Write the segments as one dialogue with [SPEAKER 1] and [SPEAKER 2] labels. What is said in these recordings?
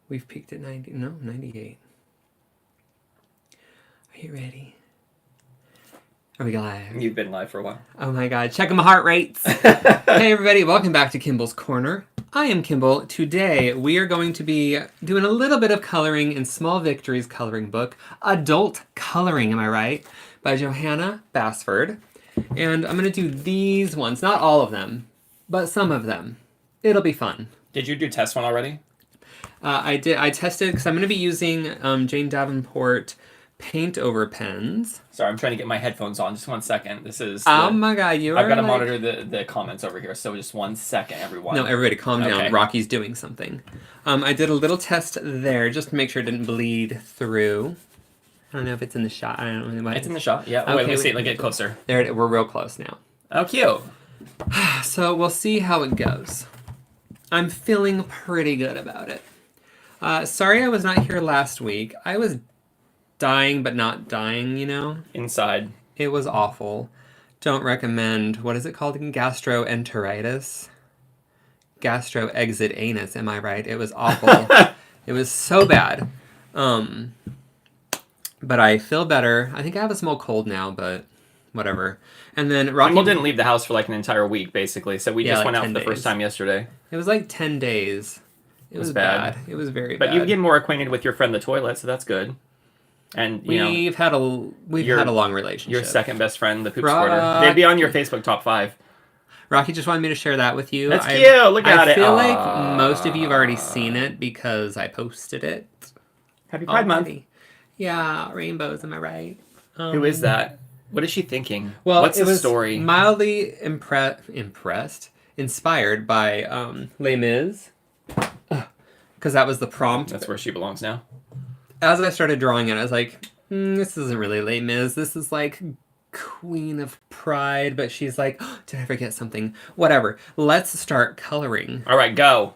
[SPEAKER 1] We've peaked at 90. No, 98. Are you ready? Are we live?
[SPEAKER 2] You've been live for a while.
[SPEAKER 1] Oh my god, checking my heart rates. Hey everybody, welcome back to Kimball's Corner. I am Kimball. Today we are going to be doing a little bit of coloring in Small Victories coloring book, Adult Coloring, am I right? By Johanna Basford. And I'm going to do these ones, not all of them, but some of them. It'll be fun.
[SPEAKER 2] Did you do test one already?
[SPEAKER 1] I did. I tested because I'm going to be using Jane Davenport paint over pens.
[SPEAKER 2] Sorry, I'm trying to get my headphones on. Just 1 second. This is.
[SPEAKER 1] Oh my god, you are
[SPEAKER 2] I've got to
[SPEAKER 1] like...
[SPEAKER 2] monitor the comments over here, so just 1 second, everyone.
[SPEAKER 1] No, everybody calm down.
[SPEAKER 2] Okay.
[SPEAKER 1] Rocky's doing something. I did a little test there just to make sure it didn't bleed through. I don't know if it's in the shot. I don't know.
[SPEAKER 2] It's in the shot, yeah.
[SPEAKER 1] Okay,
[SPEAKER 2] Wait, let me see. Let me get closer.
[SPEAKER 1] There, we're real close now.
[SPEAKER 2] Oh, cute.
[SPEAKER 1] So we'll see how it goes. I'm feeling pretty good about it. Sorry I was not here last week. I was dying, but not dying, you know?
[SPEAKER 2] Inside.
[SPEAKER 1] It was awful. Don't recommend. What is it called again? Gastroenteritis? Gastro-exit anus, am I right? It was awful. It was so bad. But I feel better. I think I have a small cold now, but whatever. And then Rocky...
[SPEAKER 2] Kimball didn't leave the house for like an entire week, basically, so we just
[SPEAKER 1] like
[SPEAKER 2] went out for
[SPEAKER 1] 10
[SPEAKER 2] the
[SPEAKER 1] days.
[SPEAKER 2] first time yesterday.
[SPEAKER 1] It was like 10 days. It was bad. It was very bad.
[SPEAKER 2] But you get more acquainted with your friend the toilet, so that's good. And
[SPEAKER 1] we've had a long relationship.
[SPEAKER 2] Your second best friend, the poop squirter. They'd be on your Facebook top 5.
[SPEAKER 1] Rocky just wanted me to share that with you.
[SPEAKER 2] That's cute. Look at it.
[SPEAKER 1] I feel like most of you have already seen it because I posted it.
[SPEAKER 2] Happy Pride Month.
[SPEAKER 1] Yeah, rainbows. Am I right?
[SPEAKER 2] Who is that? What is she thinking?
[SPEAKER 1] Well,
[SPEAKER 2] what's the
[SPEAKER 1] was
[SPEAKER 2] story?
[SPEAKER 1] Mildly inspired by Les Mis, because that was the prompt.
[SPEAKER 2] That's where she belongs now.
[SPEAKER 1] As I started drawing it, I was like, this isn't really Les Mis. This is like Queen of Pride, but she's like, oh, did I forget something? Whatever. Let's start coloring.
[SPEAKER 2] All right, go.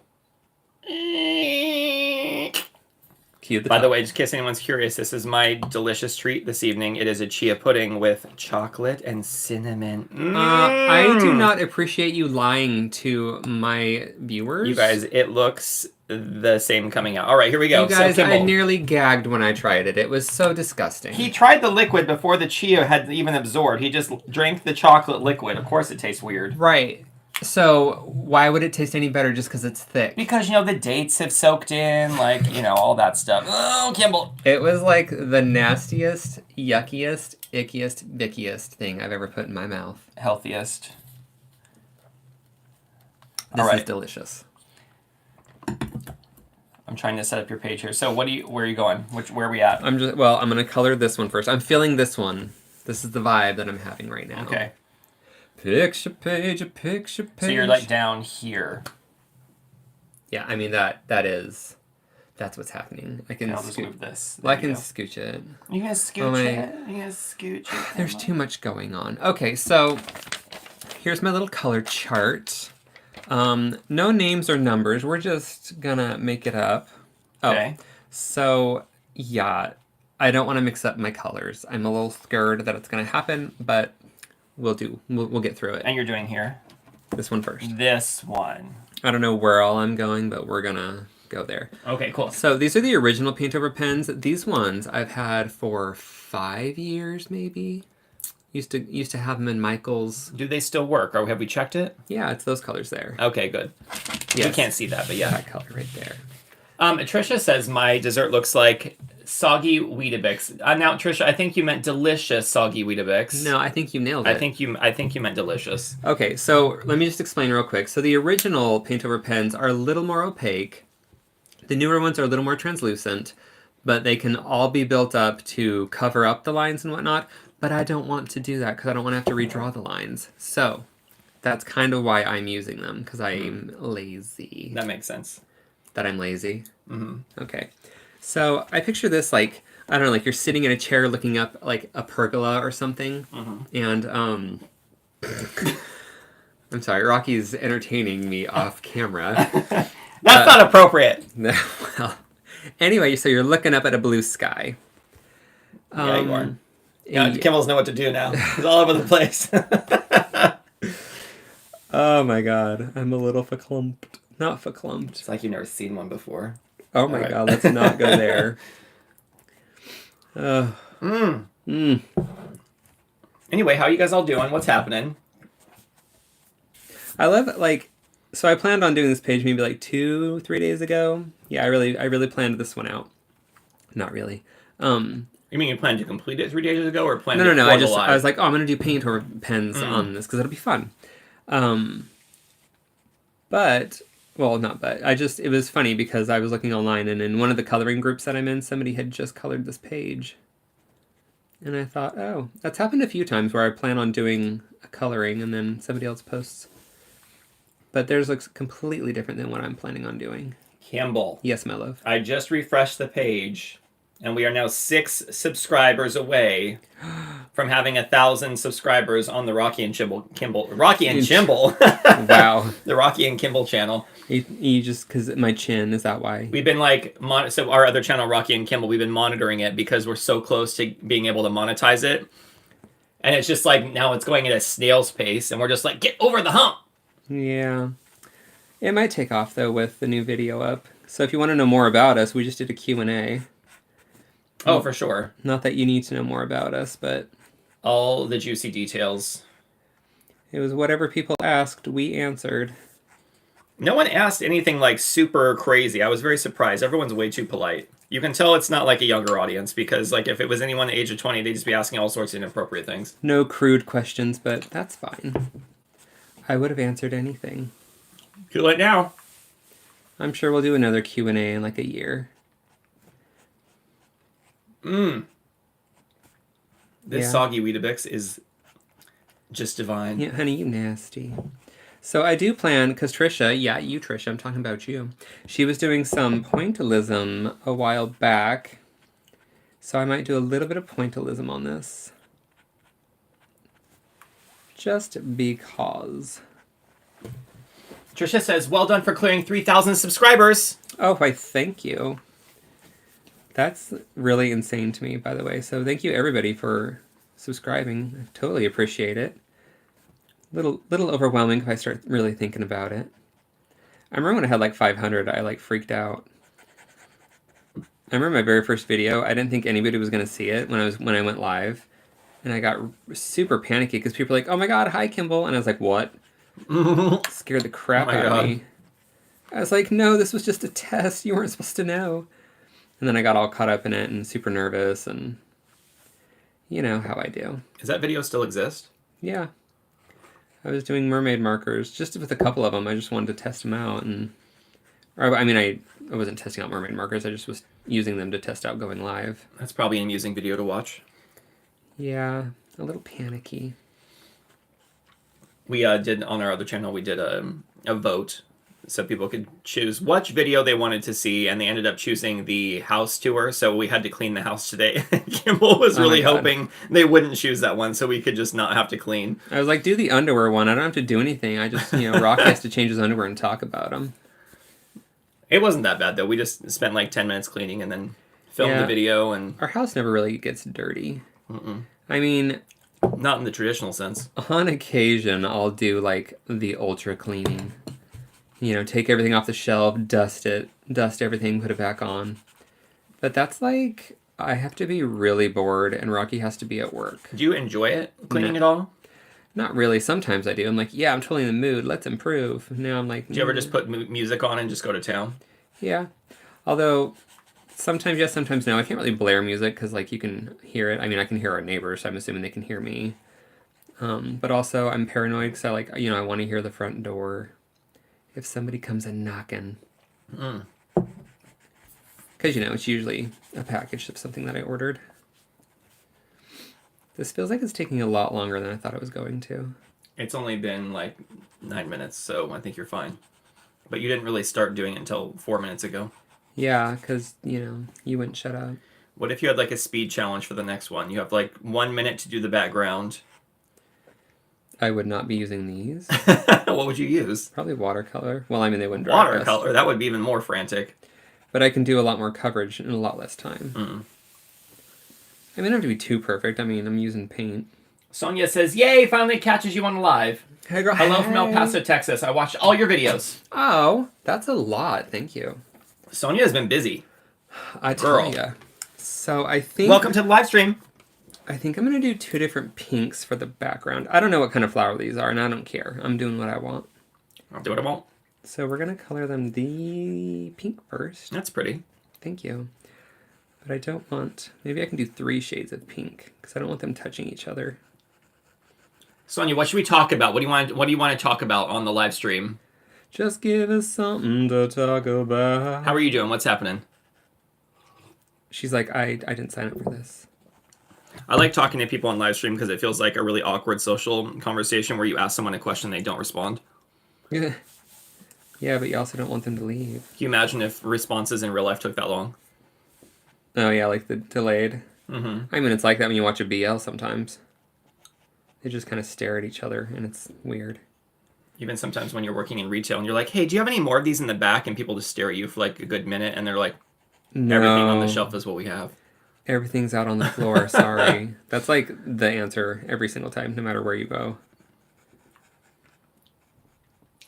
[SPEAKER 1] Cue the
[SPEAKER 2] By the way, just in case anyone's curious, this is my delicious treat this evening. It is a chia pudding with chocolate and cinnamon.
[SPEAKER 1] I do not appreciate you lying to my viewers.
[SPEAKER 2] You guys, it looks the same coming out. All right, here we go.
[SPEAKER 1] You guys,
[SPEAKER 2] so,
[SPEAKER 1] I nearly gagged when I tried it. It was so disgusting.
[SPEAKER 2] He tried the liquid before the chia had even absorbed. He just drank the chocolate liquid. Of course it tastes weird.
[SPEAKER 1] Right. So, why would it taste any better just because it's thick?
[SPEAKER 2] Because, the dates have soaked in, like, all that stuff. Oh, Kimball.
[SPEAKER 1] It was like the nastiest, yuckiest, ickiest, bickiest thing I've ever put in my mouth.
[SPEAKER 2] Healthiest.
[SPEAKER 1] This is delicious.
[SPEAKER 2] I'm trying to set up your page here. So, where are you going? Where are we at?
[SPEAKER 1] I'm going to color this one first. I'm feeling this one. This is the vibe that I'm having right now.
[SPEAKER 2] Okay.
[SPEAKER 1] Picture page, a picture page.
[SPEAKER 2] So you're like down here.
[SPEAKER 1] Yeah, I mean that's what's happening. I can
[SPEAKER 2] I'll just move this.
[SPEAKER 1] I can scooch it.
[SPEAKER 2] You can scooch it. You can scooch it.
[SPEAKER 1] There's too much going on. Okay, so here's my little color chart. No names or numbers. We're just gonna make it up.
[SPEAKER 2] Okay.
[SPEAKER 1] So yeah, I don't want to mix up my colors. I'm a little scared that it's gonna happen, but we'll get through it.
[SPEAKER 2] And you're doing here?
[SPEAKER 1] This one first.
[SPEAKER 2] This one.
[SPEAKER 1] I don't know where all I'm going, but we're gonna go there.
[SPEAKER 2] Okay, cool.
[SPEAKER 1] So these are the original paint over pens. These ones I've had for 5 years, maybe. Used to have them in Michael's.
[SPEAKER 2] Do they still work, or have we checked it?
[SPEAKER 1] Yeah, it's those colors there.
[SPEAKER 2] Okay, good.
[SPEAKER 1] Yes.
[SPEAKER 2] You can't see that, but yeah.
[SPEAKER 1] That color right there.
[SPEAKER 2] Trisha says my dessert looks like soggy Weetabix. Now, Trisha, I think you meant delicious soggy Weetabix.
[SPEAKER 1] No, I think you nailed it.
[SPEAKER 2] I think you meant delicious.
[SPEAKER 1] Okay, so let me just explain real quick. So the original paint over pens are a little more opaque. The newer ones are a little more translucent, but they can all be built up to cover up the lines and whatnot. But I don't want to do that because I don't want to have to redraw the lines. So that's kind of why I'm using them, because I'm lazy.
[SPEAKER 2] That makes sense.
[SPEAKER 1] That I'm lazy?
[SPEAKER 2] Mm-hmm.
[SPEAKER 1] Okay. So I picture this like, I don't know, like you're sitting in a chair looking up like a pergola or something. Mm-hmm. And, I'm sorry, Rocky's entertaining me off camera.
[SPEAKER 2] That's not appropriate.
[SPEAKER 1] Well, anyway, so you're looking up at a blue sky.
[SPEAKER 2] Yeah, you are. Yeah, Kimball's know what to do now. He's all over the place.
[SPEAKER 1] Oh my god, I'm a little verklempt. Not verklempt.
[SPEAKER 2] It's like you've never seen one before.
[SPEAKER 1] Oh my
[SPEAKER 2] right.
[SPEAKER 1] god, let's not go there.
[SPEAKER 2] Anyway, how you guys all doing? What's happening?
[SPEAKER 1] I love like, so I planned on doing this page maybe like 2-3 days ago. Yeah, I really planned this one out. Not really.
[SPEAKER 2] You mean you planned to complete it 3 days ago, or planned
[SPEAKER 1] No.
[SPEAKER 2] it for the live?
[SPEAKER 1] I was like, oh, I'm gonna do paint or pens on this because it'll be fun. But well, not but it was funny because I was looking online and in one of the coloring groups that I'm in, somebody had just colored this page. And I thought, oh, that's happened a few times where I plan on doing a coloring and then somebody else posts. But theirs looks completely different than what I'm planning on doing.
[SPEAKER 2] Campbell.
[SPEAKER 1] Yes, my love.
[SPEAKER 2] I just refreshed the page, and we are now 6 subscribers away from having 1,000 subscribers on the Rocky and Kimball.
[SPEAKER 1] Wow.
[SPEAKER 2] The Rocky and Kimball channel.
[SPEAKER 1] You just, because my chin, is that why?
[SPEAKER 2] We've been like, so our other channel, Rocky and Kimball, we've been monitoring it because we're so close to being able to monetize it. And it's just like, now it's going at a snail's pace, and we're just like, get over the hump.
[SPEAKER 1] Yeah. It might take off, though, with the new video up. So if you want to know more about us, we just did a Q&A.
[SPEAKER 2] Oh, for sure.
[SPEAKER 1] Not that you need to know more about us, but...
[SPEAKER 2] all the juicy details.
[SPEAKER 1] It was whatever people asked, we answered.
[SPEAKER 2] No one asked anything like super crazy. I was very surprised. Everyone's way too polite. You can tell it's not like a younger audience because like if it was anyone the age of 20, they'd just be asking all sorts of inappropriate things.
[SPEAKER 1] No crude questions, but that's fine. I would have answered anything.
[SPEAKER 2] Too late now.
[SPEAKER 1] I'm sure we'll do another Q&A in like a year.
[SPEAKER 2] This soggy Weetabix is just divine.
[SPEAKER 1] Yeah, honey, you nasty. So I do plan, because Trisha, you Trisha, I'm talking about you. She was doing some pointillism a while back. So I might do a little bit of pointillism on this. Just because.
[SPEAKER 2] Trisha says, well done for clearing 3,000 subscribers.
[SPEAKER 1] Oh, why, thank you. That's really insane to me, by the way. So thank you, everybody, for subscribing. I totally appreciate it. Little overwhelming if I start really thinking about it. I remember when I had like 500, I like freaked out. I remember my very first video. I didn't think anybody was going to see it when I went live. And I got super panicky because people were like, oh my god, hi, Kimball. And I was like, what? Scared the crap out of me. I was like, no, this was just a test. You weren't supposed to know. And then I got all caught up in it and super nervous, and you know how I do.
[SPEAKER 2] Does that video still exist?
[SPEAKER 1] Yeah. I was doing mermaid markers, just with a couple of them. I just wanted to test them out. I wasn't testing out mermaid markers. I just was using them to test out going live.
[SPEAKER 2] That's probably an amusing video to watch.
[SPEAKER 1] Yeah, a little panicky.
[SPEAKER 2] We did, on our other channel, we did a vote so people could choose which video they wanted to see, and they ended up choosing the house tour, so we had to clean the house today. Kimball was really hoping they wouldn't choose that one so we could just not have to clean.
[SPEAKER 1] I was like, do the underwear one. I don't have to do anything. I just, Rocky has to change his underwear and talk about them.
[SPEAKER 2] It wasn't that bad, though. We just spent like 10 minutes cleaning and then filmed the video. And
[SPEAKER 1] our house never really gets dirty. I mean...
[SPEAKER 2] not in the traditional sense.
[SPEAKER 1] On occasion, I'll do like the ultra cleaning. Take everything off the shelf, dust everything, put it back on. But that's like, I have to be really bored and Rocky has to be at work.
[SPEAKER 2] Do you enjoy it, cleaning at all?
[SPEAKER 1] Not really. Sometimes I do. I'm like, yeah, I'm totally in the mood. Let's improve. Now I'm like...
[SPEAKER 2] Do you ever just put music on and just go to town?
[SPEAKER 1] Yeah. Although, sometimes yes, sometimes no. I can't really blare music because like you can hear it. I mean, I can hear our neighbors, so I'm assuming they can hear me. But also, I'm paranoid because I want to hear the front door. If somebody comes in knocking. Because, it's usually a package of something that I ordered. This feels like it's taking a lot longer than I thought it was going to.
[SPEAKER 2] It's only been like 9 minutes, so I think you're fine. But you didn't really start doing it until 4 minutes ago.
[SPEAKER 1] Yeah, because, you wouldn't shut up.
[SPEAKER 2] What if you had like a speed challenge for the next one? You have like 1 minute to do the background.
[SPEAKER 1] I would not be using these.
[SPEAKER 2] What would you use?
[SPEAKER 1] Probably watercolor. Well, I mean, they wouldn't dry fast.
[SPEAKER 2] Watercolor? That would be even more frantic.
[SPEAKER 1] But I can do a lot more coverage in a lot less time. I mean, I don't have to be too perfect. I mean, I'm using paint.
[SPEAKER 2] Sonia says, yay, finally catches you on live.
[SPEAKER 1] Hey, girl.
[SPEAKER 2] Hello from El Paso, Texas. I watched all your videos.
[SPEAKER 1] Oh, that's a lot. Thank you.
[SPEAKER 2] Sonia has been busy.
[SPEAKER 1] I
[SPEAKER 2] Girl.
[SPEAKER 1] tell ya. So I think...
[SPEAKER 2] Welcome to the live stream.
[SPEAKER 1] I think I'm going to do 2 different pinks for the background. I don't know what kind of flower these are, and I don't care. I'm doing what I want.
[SPEAKER 2] I'll do what I want.
[SPEAKER 1] So we're going to color them the pink first.
[SPEAKER 2] That's pretty.
[SPEAKER 1] Thank you. But I don't want... Maybe I can do 3 shades of pink, because I don't want them touching each other.
[SPEAKER 2] Sonia, what should we talk about? What do you want to talk about on the live stream?
[SPEAKER 1] Just give us something to talk about.
[SPEAKER 2] How are you doing? What's happening?
[SPEAKER 1] She's like, I didn't sign up for this.
[SPEAKER 2] I like talking to people on live stream because it feels like a really awkward social conversation where you ask someone a question and they don't respond.
[SPEAKER 1] Yeah. Yeah, but you also don't want them to leave.
[SPEAKER 2] Can you imagine if responses in real life took that long?
[SPEAKER 1] Oh, yeah, like the delayed.
[SPEAKER 2] Mm-hmm.
[SPEAKER 1] I mean, it's like that when you watch a BL sometimes. They just kind of stare at each other, and it's weird.
[SPEAKER 2] Even sometimes when you're working in retail and you're like, hey, do you have any more of these in the back? And people just stare at you for like a good minute and they're like,
[SPEAKER 1] No.
[SPEAKER 2] Everything on the shelf is what we have.
[SPEAKER 1] Everything's out on the floor, sorry. That's like the answer every single time, no matter where you go.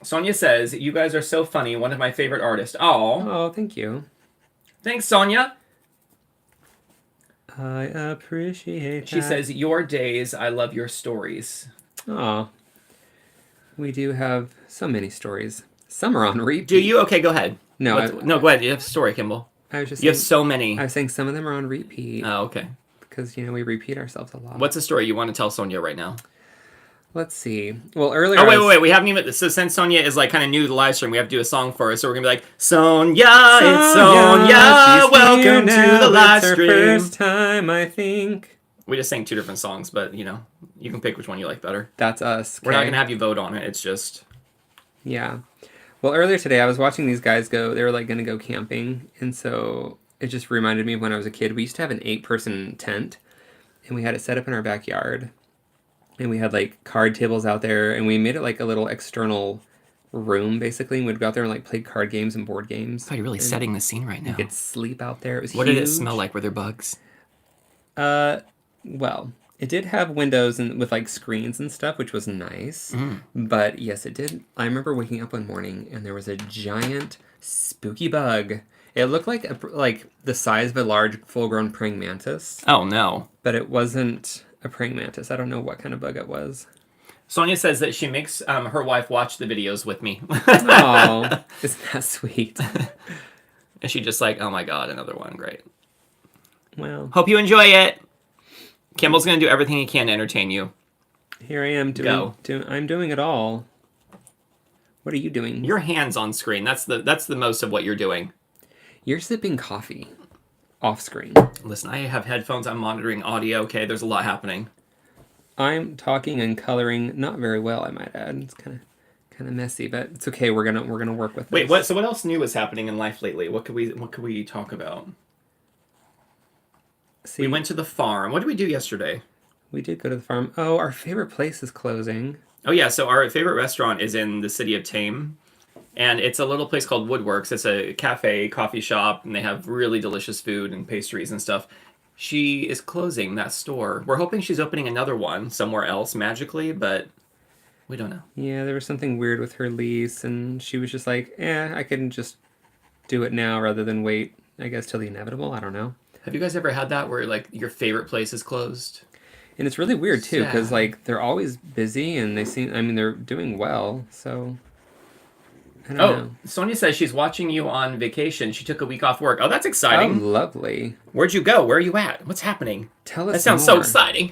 [SPEAKER 2] Sonia says, you guys are so funny. One of my favorite artists. Oh,
[SPEAKER 1] thank you.
[SPEAKER 2] Thanks, Sonia.
[SPEAKER 1] I appreciate
[SPEAKER 2] She
[SPEAKER 1] that.
[SPEAKER 2] says, your days, I love your stories.
[SPEAKER 1] Aw. We do have so many stories. Some are on repeat.
[SPEAKER 2] Do you? Okay, go ahead.
[SPEAKER 1] No,
[SPEAKER 2] No, go ahead. You have a story, Kimball.
[SPEAKER 1] I was just
[SPEAKER 2] You have
[SPEAKER 1] saying,
[SPEAKER 2] so many.
[SPEAKER 1] I was saying some of them are on repeat.
[SPEAKER 2] Oh, okay.
[SPEAKER 1] Because, we repeat ourselves a lot.
[SPEAKER 2] What's the story you want to tell Sonia right now?
[SPEAKER 1] Let's see. Well, earlier...
[SPEAKER 2] Oh, wait. We haven't even... So since Sonia is like kind of new to the live stream, we have to do a song for her. So we're going to be like, Sonia, it's Sonia. Welcome to the live stream.
[SPEAKER 1] First time, I think.
[SPEAKER 2] We just sang 2 different songs, but, you can pick which one you like better.
[SPEAKER 1] That's us. Okay?
[SPEAKER 2] We're not going to have you vote on it. It's just...
[SPEAKER 1] Yeah. Well, earlier today, I was watching these guys go... They were, going to go camping. And so it just reminded me of when I was a kid. We used to have an 8-person tent. And we had it set up in our backyard. And we had, card tables out there. And we made it, a little external room, basically. And we'd go out there and, play card games and board games.
[SPEAKER 2] Oh, you're really setting the scene right now.
[SPEAKER 1] You could sleep out there. It was
[SPEAKER 2] What
[SPEAKER 1] huge.
[SPEAKER 2] did it smell like? Were there bugs?
[SPEAKER 1] Well, it did have windows and with screens and stuff, which was nice. But yes, it did. I remember waking up one morning and there was a giant spooky bug. It looked like the size of a large full-grown praying mantis.
[SPEAKER 2] Oh no!
[SPEAKER 1] But it wasn't a praying mantis. I don't know what kind of bug it was.
[SPEAKER 2] Sonia says that she makes her wife watch the videos with me.
[SPEAKER 1] Oh, isn't that sweet?
[SPEAKER 2] And she just like, oh my god, another one. Great.
[SPEAKER 1] Well,
[SPEAKER 2] hope you enjoy it. Kimball's gonna do everything he can to entertain you.
[SPEAKER 1] Here I am doing. I'm doing it all. What are you doing?
[SPEAKER 2] Your hands on screen. That's the most of what you're doing.
[SPEAKER 1] You're sipping coffee, off screen.
[SPEAKER 2] Listen, I have headphones. I'm monitoring audio. Okay, there's a lot happening.
[SPEAKER 1] I'm talking and coloring not very well, I might add. It's kind of messy, but it's okay. We're gonna work with this.
[SPEAKER 2] Wait, what? So what else new is happening in life lately? What could we talk about?
[SPEAKER 1] See,
[SPEAKER 2] we went to the farm. What did we do yesterday?
[SPEAKER 1] We did go to the farm. Oh, our favorite place is closing.
[SPEAKER 2] Oh yeah, so our favorite restaurant is in the city of Tame. And it's a little place called Woodworks. It's a cafe, coffee shop, and they have really delicious food and pastries and stuff. She is closing that store. We're hoping she's opening another one somewhere else magically, but we don't know.
[SPEAKER 1] Yeah, there was something weird with her lease, and she was just like, I can just do it now rather than wait, I guess, till the inevitable. I don't know.
[SPEAKER 2] Have you guys ever had that where, your favorite place is closed?
[SPEAKER 1] And it's really weird, too, because, they're always busy, and they're doing well, so... I don't know.
[SPEAKER 2] Sonia says she's watching you on vacation. She took a week off work. Oh, that's exciting.
[SPEAKER 1] Oh, lovely.
[SPEAKER 2] Where'd you go? Where are you at? What's happening?
[SPEAKER 1] Tell us
[SPEAKER 2] That sounds
[SPEAKER 1] more.
[SPEAKER 2] so exciting.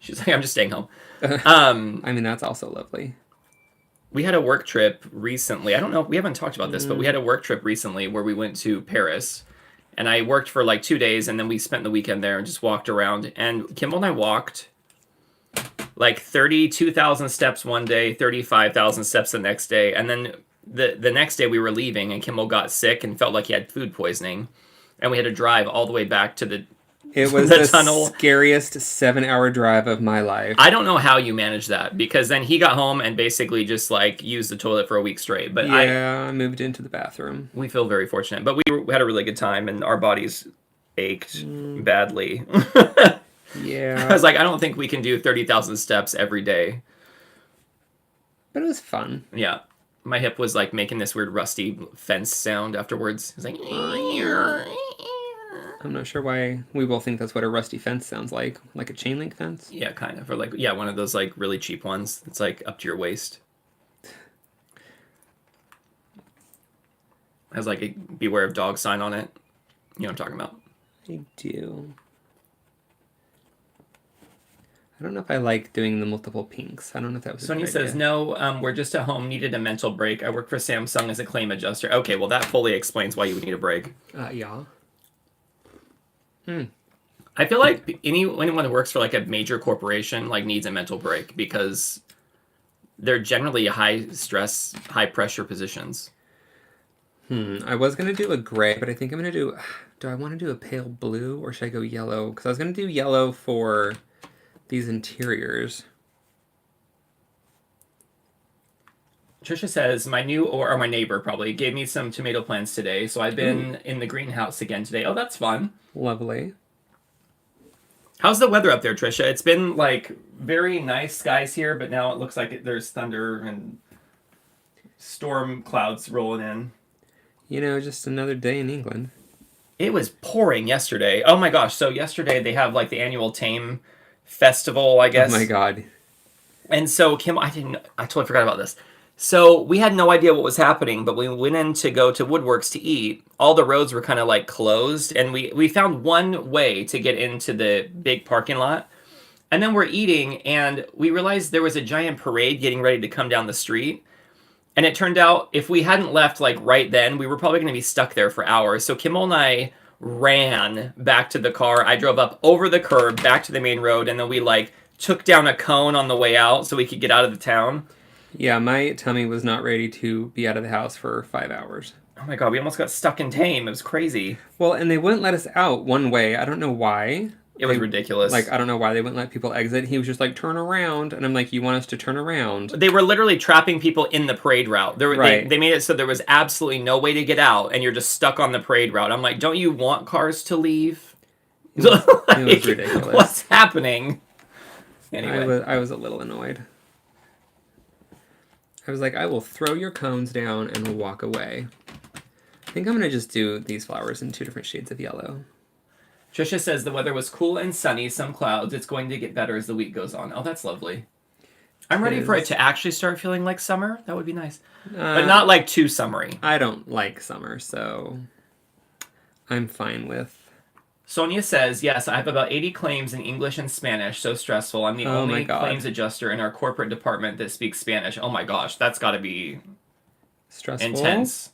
[SPEAKER 2] She's like, I'm just staying home.
[SPEAKER 1] That's also lovely.
[SPEAKER 2] We had a work trip recently. I don't know. We haven't talked about this, but we had a work trip recently where we went to Paris. And I worked for 2 days, and then we spent the weekend there and just walked around. And Kimball and I walked 32,000 steps one day, 35,000 steps the next day. And then the next day we were leaving, and Kimball got sick and felt like he had food poisoning. And we had to drive all the way back to the
[SPEAKER 1] It was the tunnel. Scariest 7-hour drive of my life.
[SPEAKER 2] I don't know how you managed that, because then he got home and basically just used the toilet for a week straight. But
[SPEAKER 1] I moved into the bathroom.
[SPEAKER 2] We feel very fortunate, but we had a really good time, and our bodies ached badly.
[SPEAKER 1] Yeah.
[SPEAKER 2] I was like, I don't think we can do 30,000 steps every day.
[SPEAKER 1] But it was fun.
[SPEAKER 2] Yeah. My hip was like making this weird rusty fence sound afterwards. It's like.
[SPEAKER 1] I'm not sure why we both think that's what a rusty fence sounds like a chain link fence.
[SPEAKER 2] Yeah, kind of, or like one of those like really cheap ones. It's like up to your waist. Has like a beware of dog sign on it. You know what I'm talking about?
[SPEAKER 1] I do. I don't know if I like doing the multiple pinks. I don't know if that was
[SPEAKER 2] Sonia says, no, we're just at home, needed a mental break. I work for Samsung as a claim adjuster. Okay, well, that fully explains why you would need a break.
[SPEAKER 1] Yeah.
[SPEAKER 2] I feel like anyone who works for like a major corporation like needs a mental break because they're generally high stress, high pressure positions.
[SPEAKER 1] I was going to do a gray, but I think I'm going to do I want to do a pale blue or should I go yellow? Because I was going to do yellow for these interiors.
[SPEAKER 2] Trisha says, my neighbor probably gave me some tomato plants today, so I've been in the greenhouse again today. Oh, that's fun.
[SPEAKER 1] Lovely.
[SPEAKER 2] How's the weather up there, Trisha? It's been like very nice skies here, but now it looks like there's thunder and storm clouds rolling in.
[SPEAKER 1] You know, just another day in England.
[SPEAKER 2] It was pouring yesterday. Oh my gosh. So yesterday they have like the annual Tame Festival, I guess.
[SPEAKER 1] Oh my God.
[SPEAKER 2] And so Kim, I totally forgot about this. So we had no idea what was happening, but we went in to go to Woodworks to eat. All the roads were kind of like closed, and we found one way to get into the big parking lot. And then we're eating, and we realized there was a giant parade getting ready to come down the street. And it turned out if we hadn't left like right then, we were probably going to be stuck there for hours. So Kimmel and I ran back to the car. I drove up over the curb back to the main road, and then we like took down a cone on the way out so we could get out of the town.
[SPEAKER 1] Yeah, my tummy was not ready to be out of the house for 5 hours.
[SPEAKER 2] Oh my God, we almost got stuck in Tame. It was crazy.
[SPEAKER 1] Well, and they wouldn't let us out one way. I don't know why.
[SPEAKER 2] It was ridiculous.
[SPEAKER 1] Like, I don't know why they wouldn't let people exit. He was just like, turn around. And I'm like, you want us to turn around?
[SPEAKER 2] They were literally trapping people in the parade route.
[SPEAKER 1] Right.
[SPEAKER 2] They made it so there was absolutely no way to get out, and you're just stuck on the parade route. I'm like, don't you want cars to leave?
[SPEAKER 1] It was ridiculous.
[SPEAKER 2] What's happening? Anyway.
[SPEAKER 1] I was a little annoyed. I was like, I will throw your cones down and walk away. I think I'm going to just do these flowers in 2 different shades of yellow.
[SPEAKER 2] Trisha says the weather was cool and sunny, some clouds. It's going to get better as the week goes on. Oh, that's lovely. I'm ready for it to actually start feeling like summer. That would be nice. But not like too summery.
[SPEAKER 1] I don't like summer, so I'm fine with...
[SPEAKER 2] Sonia says, yes, I have about 80 claims in English and Spanish. So stressful. I'm the only claims adjuster in our corporate department that speaks Spanish. Oh my gosh, that's got to be
[SPEAKER 1] stressful.
[SPEAKER 2] Intense.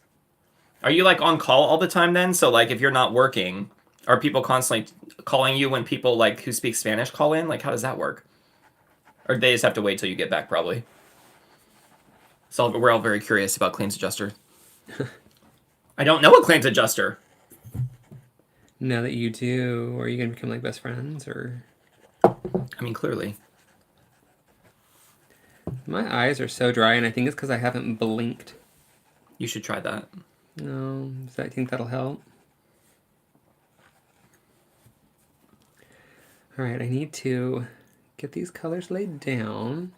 [SPEAKER 2] Are you like on call all the time then? So like if you're not working, are people constantly calling you when people like who speak Spanish call in? Like how does that work? Or do they just have to wait till you get back probably? So we're all very curious about claims adjuster. I don't know a claims adjuster.
[SPEAKER 1] Now that you do, are you going to become like best friends or?
[SPEAKER 2] I mean, clearly.
[SPEAKER 1] My eyes are so dry, and I think it's because I haven't blinked.
[SPEAKER 2] You should try that.
[SPEAKER 1] No, I think that'll help. All right, I need to get these colors laid down,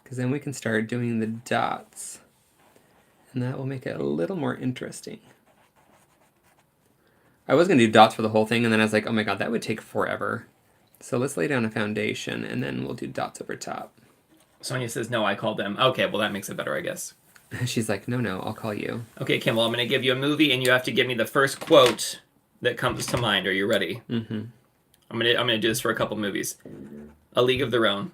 [SPEAKER 1] because then we can start doing the dots. And that will make it a little more interesting. I was going to do dots for the whole thing, and then I was like, oh my god, that would take forever. So let's lay down a foundation, and then we'll do dots over top.
[SPEAKER 2] Sonia says, no, I called them. Okay, well, that makes it better, I guess.
[SPEAKER 1] She's like, no, I'll call you.
[SPEAKER 2] Okay, Kim, well, I'm going to give you a movie, and you have to give me the first quote that comes to mind. Are you ready?
[SPEAKER 1] Mm-hmm.
[SPEAKER 2] I'm gonna do this for a couple movies. A League of Their Own.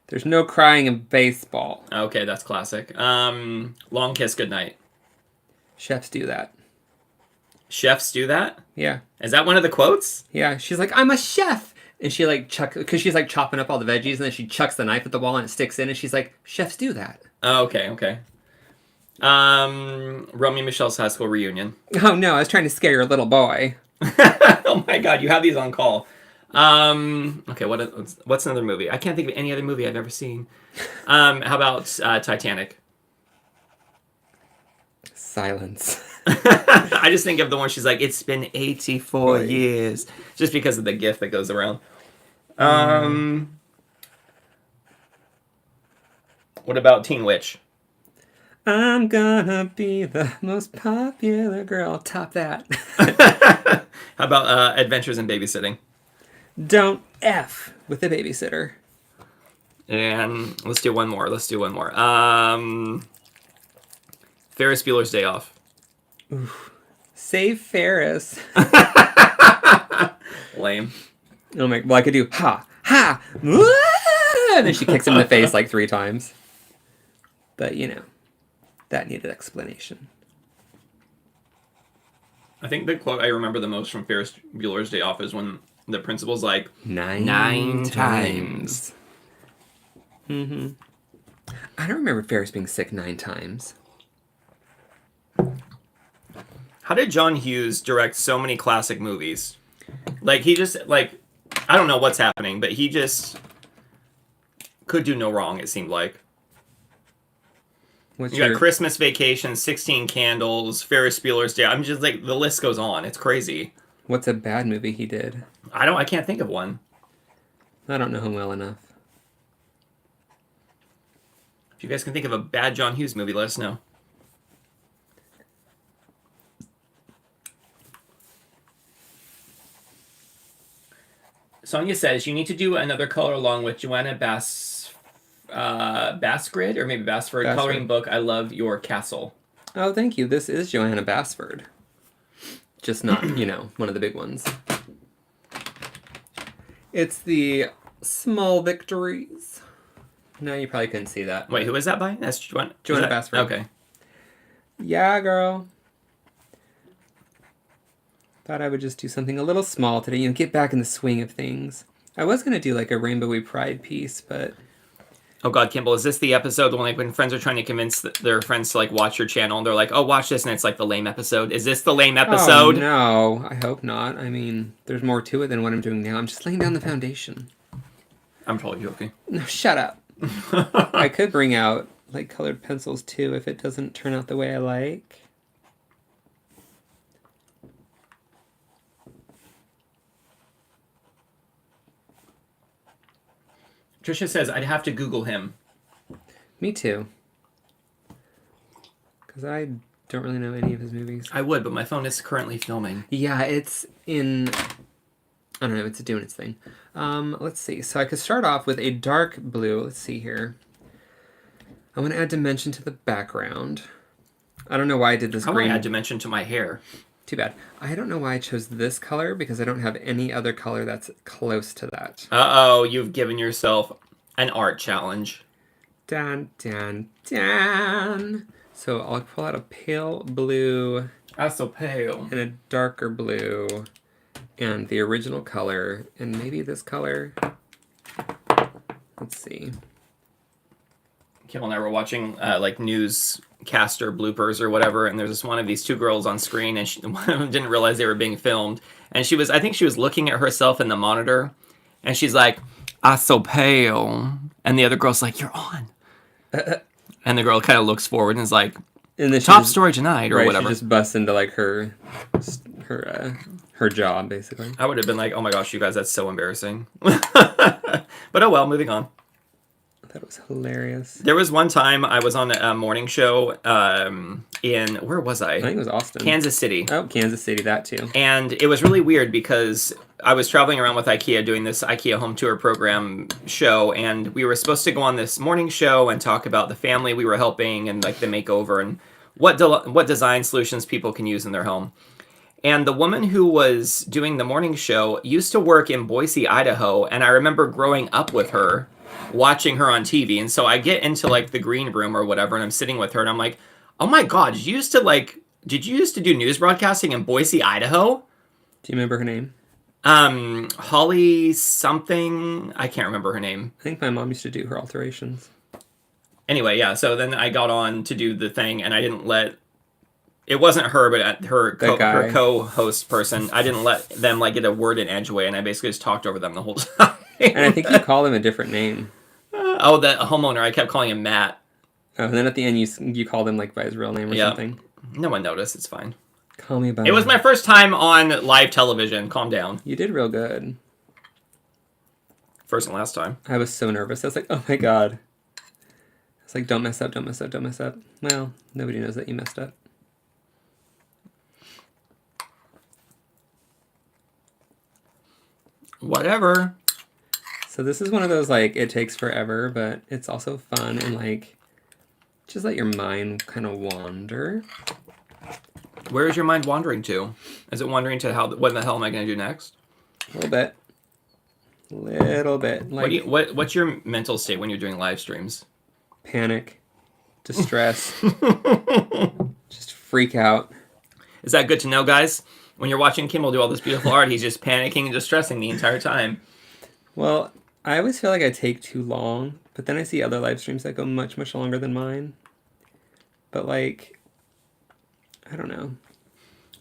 [SPEAKER 1] There's no crying in baseball.
[SPEAKER 2] Okay, that's classic. Long Kiss Goodnight.
[SPEAKER 1] Chefs do that.
[SPEAKER 2] Chefs do that?
[SPEAKER 1] Yeah.
[SPEAKER 2] Is that one of the quotes?
[SPEAKER 1] Yeah, she's like, I'm a chef! And she like because she's like chopping up all the veggies, and then she chucks the knife at the wall and it sticks in, and she's like, chefs do that.
[SPEAKER 2] Oh, okay. Romeo and Michelle's high school reunion.
[SPEAKER 1] Oh no, I was trying to scare your little boy.
[SPEAKER 2] Oh my god, you have these on call. Okay, what's another movie? I can't think of any other movie I've ever seen. How about Titanic?
[SPEAKER 1] Silence.
[SPEAKER 2] I just think of the one she's like, it's been 84 years. Just because of the gif that goes around. What about Teen Witch?
[SPEAKER 1] I'm gonna be the most popular girl. Top that.
[SPEAKER 2] How about Adventures in Babysitting?
[SPEAKER 1] Don't F with the babysitter.
[SPEAKER 2] And let's do one more. Ferris Bueller's Day Off.
[SPEAKER 1] Oof. Save Ferris.
[SPEAKER 2] Lame.
[SPEAKER 1] Oh my! Well, I could do ha ha, wah! And then she kicks him in the face like 3 times. But that needed explanation.
[SPEAKER 2] I think the quote I remember the most from Ferris Bueller's Day Off is when the principal's like,
[SPEAKER 1] 9 times. Mm-hmm. I don't remember Ferris being sick 9 times.
[SPEAKER 2] How did John Hughes direct so many classic movies? Like, he just, like, I don't know what's happening, but he just could do no wrong, it seemed like. You got Christmas Vacation, 16 Candles, Ferris Bueller's Day. I'm just like, the list goes on. It's crazy.
[SPEAKER 1] What's a bad movie he did?
[SPEAKER 2] I can't think of one.
[SPEAKER 1] I don't know him well enough.
[SPEAKER 2] If you guys can think of a bad John Hughes movie, let us know. Sonia says, you need to do another color along with Johanna Basford, or maybe Basford coloring book. I love your castle.
[SPEAKER 1] Oh, thank you. This is Johanna Basford. Just not, one of the big ones. It's the Small Victories. No, you probably couldn't see that.
[SPEAKER 2] Wait, who is that by? That's
[SPEAKER 1] Johanna Basford.
[SPEAKER 2] Okay.
[SPEAKER 1] Yeah, girl. Thought I would just do something a little small today, get back in the swing of things. I was going to do like a Rainbowy Pride piece, but...
[SPEAKER 2] Oh God, Kimball, is this the episode when friends are trying to convince their friends to like watch your channel and they're like, oh, watch this, and it's like the lame episode? Is this the lame episode?
[SPEAKER 1] Oh, no, I hope not. I mean, there's more to it than what I'm doing now. I'm just laying down the foundation.
[SPEAKER 2] I'm totally joking.
[SPEAKER 1] No, shut up. I could bring out like colored pencils too if it doesn't turn out the way I like.
[SPEAKER 2] Trisha says, I'd have to Google him.
[SPEAKER 1] Me too. Because I don't really know any of his movies.
[SPEAKER 2] I would, but my phone is currently filming.
[SPEAKER 1] Yeah, it's in... I don't know, it's doing its thing. Let's see. So I could start off with a dark blue. Let's see here. I want to add dimension to the background. I don't know why I did this green.
[SPEAKER 2] I want to add dimension to my hair.
[SPEAKER 1] Too bad. I don't know why I chose this color because I don't have any other color that's close to that.
[SPEAKER 2] Uh-oh, you've given yourself an art challenge.
[SPEAKER 1] Dun, dun, dun. So I'll pull out a pale blue.
[SPEAKER 2] That's so pale.
[SPEAKER 1] And a darker blue. And the original color. And maybe this color. Let's see.
[SPEAKER 2] Kim and I were watching like newscaster bloopers or whatever, and there's this one of these 2 girls on screen, and one of them didn't realize they were being filmed, and I think she was looking at herself in the monitor, and she's like, "I'm so pale," and the other girl's like, "You're on," and the girl kind of looks forward and is like,
[SPEAKER 1] and then
[SPEAKER 2] "Top story tonight," or whatever.
[SPEAKER 1] She just busts into like her job basically.
[SPEAKER 2] I would have been like, "Oh my gosh, you guys, that's so embarrassing," but oh well, moving on.
[SPEAKER 1] That was hilarious.
[SPEAKER 2] There was one time I was on a morning show in, where was I?
[SPEAKER 1] I think it was Austin.
[SPEAKER 2] Kansas City.
[SPEAKER 1] Oh, Kansas City, that too.
[SPEAKER 2] And it was really weird because I was traveling around with IKEA doing this IKEA home tour program show, and we were supposed to go on this morning show and talk about the family we were helping and like the makeover and what design solutions people can use in their home. And the woman who was doing the morning show used to work in Boise, Idaho, and I remember growing up with her, watching her on TV. And so I get into like the green room or whatever, and I'm sitting with her, and I'm like, oh my God, did you used to do news broadcasting in Boise, Idaho?
[SPEAKER 1] Do you remember her name?
[SPEAKER 2] Holly something. I can't remember her name.
[SPEAKER 1] I think my mom used to do her alterations.
[SPEAKER 2] Anyway, yeah, so then I got on to do the thing, and I didn't let... It wasn't her, but her co-host person. I didn't let them like get a word in edgeway, and I basically just talked over them the whole time.
[SPEAKER 1] And I think you call him a different name.
[SPEAKER 2] The homeowner. I kept calling him Matt.
[SPEAKER 1] Oh, and then at the end you called him like by his real name or something.
[SPEAKER 2] No one noticed. It's fine.
[SPEAKER 1] Call me by.
[SPEAKER 2] It was my first time on live television. Calm down.
[SPEAKER 1] You did real good.
[SPEAKER 2] First and last time.
[SPEAKER 1] I was so nervous. I was like, oh my God. It's like, don't mess up, don't mess up, don't mess up. Well, nobody knows that you messed up.
[SPEAKER 2] Whatever.
[SPEAKER 1] So this is one of those, like, it takes forever, but it's also fun and, like, just let your mind kind of wander.
[SPEAKER 2] Where is your mind wandering to? Is it wandering to what the hell am I going to do next?
[SPEAKER 1] A little bit. Little bit. Like,
[SPEAKER 2] What's your mental state when you're doing live streams?
[SPEAKER 1] Panic. Distress. Just freak out.
[SPEAKER 2] Is that good to know, guys? When you're watching Kimball do all this beautiful art, he's just panicking and distressing the entire time.
[SPEAKER 1] Well, I always feel like I take too long, but then I see other live streams that go much, much longer than mine. But, like, I don't know.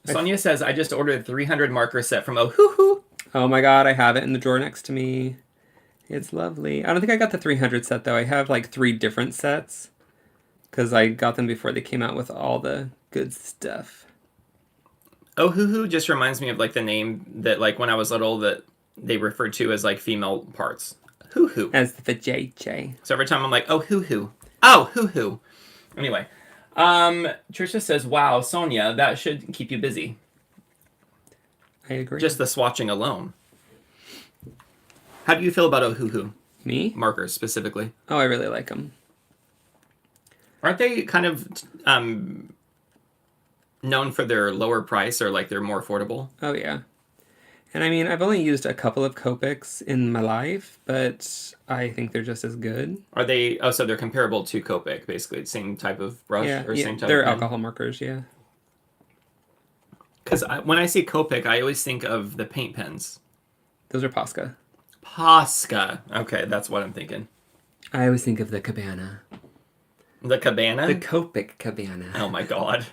[SPEAKER 2] Sonia says, I just ordered a 300 marker set from Oh-Hoo-Hoo.
[SPEAKER 1] Oh my god, I have it in the drawer next to me. It's lovely. I don't think I got the 300 set, though. I have, like, 3 different sets. Because I got them before they came out with all the good stuff.
[SPEAKER 2] Oh-Hoo-Hoo just reminds me of, like, the name that, like, when I was little that they referred to as, like, female parts. Hoo-Hoo.
[SPEAKER 1] As the JJ.
[SPEAKER 2] So every time I'm like, oh, hoo-hoo. Oh, hoo-hoo. Anyway. Trisha says, wow, Sonia, that should keep you busy.
[SPEAKER 1] I agree.
[SPEAKER 2] Just the swatching alone. How do you feel about Oh-Hoo-Hoo?
[SPEAKER 1] Me?
[SPEAKER 2] Markers, specifically.
[SPEAKER 1] Oh, I really like them.
[SPEAKER 2] Aren't they kind of known for their lower price, or like they're more affordable?
[SPEAKER 1] Oh, yeah. And I mean, I've only used a couple of Copics in my life, but I think they're just as good.
[SPEAKER 2] Are they? Oh, so they're comparable to Copic, basically. Same type of brush or same type
[SPEAKER 1] they're
[SPEAKER 2] of pen?
[SPEAKER 1] alcohol markers, yeah.
[SPEAKER 2] Because when I see Copic, I always think of the paint pens.
[SPEAKER 1] Those are Posca.
[SPEAKER 2] Posca. Okay, that's what I'm thinking.
[SPEAKER 1] I always think of the Cabana.
[SPEAKER 2] The Cabana?
[SPEAKER 1] The Copic Cabana.
[SPEAKER 2] Oh my god.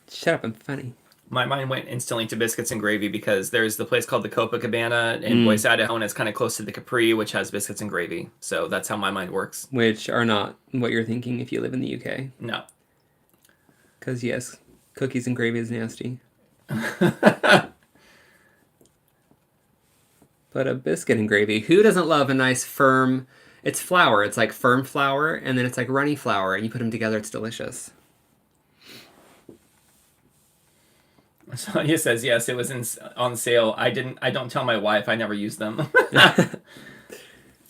[SPEAKER 1] Shut up, I'm funny.
[SPEAKER 2] My mind went instantly to biscuits and gravy because there's the place called the Copacabana in Boise, Idaho, and it's kind of close to the Capri, which has biscuits and gravy. So that's how my mind works.
[SPEAKER 1] Which are not what you're thinking if you live in the UK.
[SPEAKER 2] No.
[SPEAKER 1] Because, yes, cookies and gravy is nasty. But a biscuit and gravy, who doesn't love a nice firm... It's flour. It's like firm flour, and then it's like runny flour, and you put them together, it's delicious.
[SPEAKER 2] Sonia says, yes, it was on sale. I don't tell my wife. I never use them.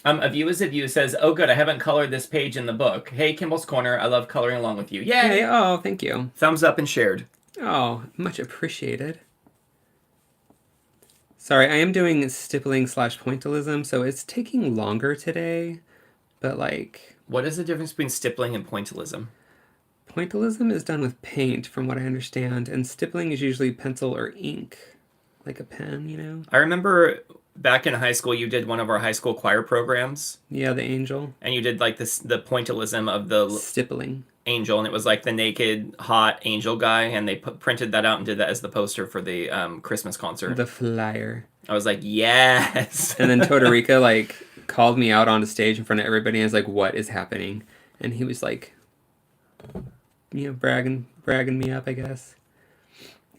[SPEAKER 2] A View is a View says, oh, good. I haven't colored this page in the book. Hey, Kimball's Corner. I love coloring along with you. Yay!
[SPEAKER 1] Hey, oh, thank you.
[SPEAKER 2] Thumbs up and shared.
[SPEAKER 1] Oh, much appreciated. Sorry, I am doing stippling / pointillism, so it's taking longer today, but like...
[SPEAKER 2] What is the difference between stippling and pointillism?
[SPEAKER 1] Pointillism is done with paint, from what I understand, and stippling is usually pencil or ink, like a pen, you know?
[SPEAKER 2] I remember back in high school, you did one of our high school choir programs.
[SPEAKER 1] Yeah, the angel.
[SPEAKER 2] And you did like the pointillism of the...
[SPEAKER 1] Stippling.
[SPEAKER 2] Angel, and it was like the naked, hot angel guy, and they printed that out and did that as the poster for the Christmas concert.
[SPEAKER 1] The flyer.
[SPEAKER 2] I was like, yes!
[SPEAKER 1] And then Todorica, like, called me out on stage in front of everybody and was like, what is happening? And he was like... You know, bragging me up, I guess.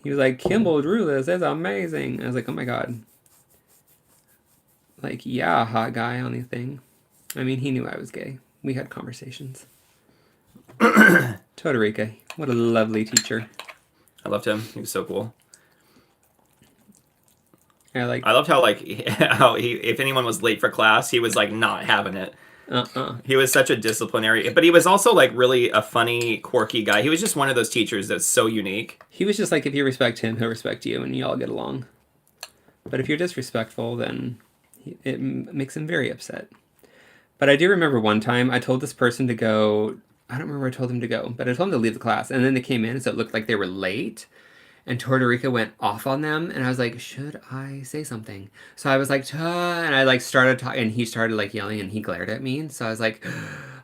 [SPEAKER 1] He was like, Kimball drew this. That's amazing. I was like, oh my god. Like, yeah, hot guy on the thing. I mean, he knew I was gay. We had conversations. Todorica, what a lovely teacher.
[SPEAKER 2] I loved him. He was so cool.
[SPEAKER 1] I
[SPEAKER 2] loved how he, if anyone was late for class, he was like not having it. He was such a disciplinary, but he was also like really a funny, quirky guy. He was just one of those teachers that's so unique.
[SPEAKER 1] He was just like, if you respect him, he'll respect you, and you all get along. But if you're disrespectful, then it makes him very upset. But I do remember one time I told this person to go, I don't remember where I told him to go, but I told him to leave the class, and then they came in, so it looked like they were late. And Todorica went off on them, and I was like, should I say something? So I was like, and I like started talking, and he started like yelling, and he glared at me. So I was like,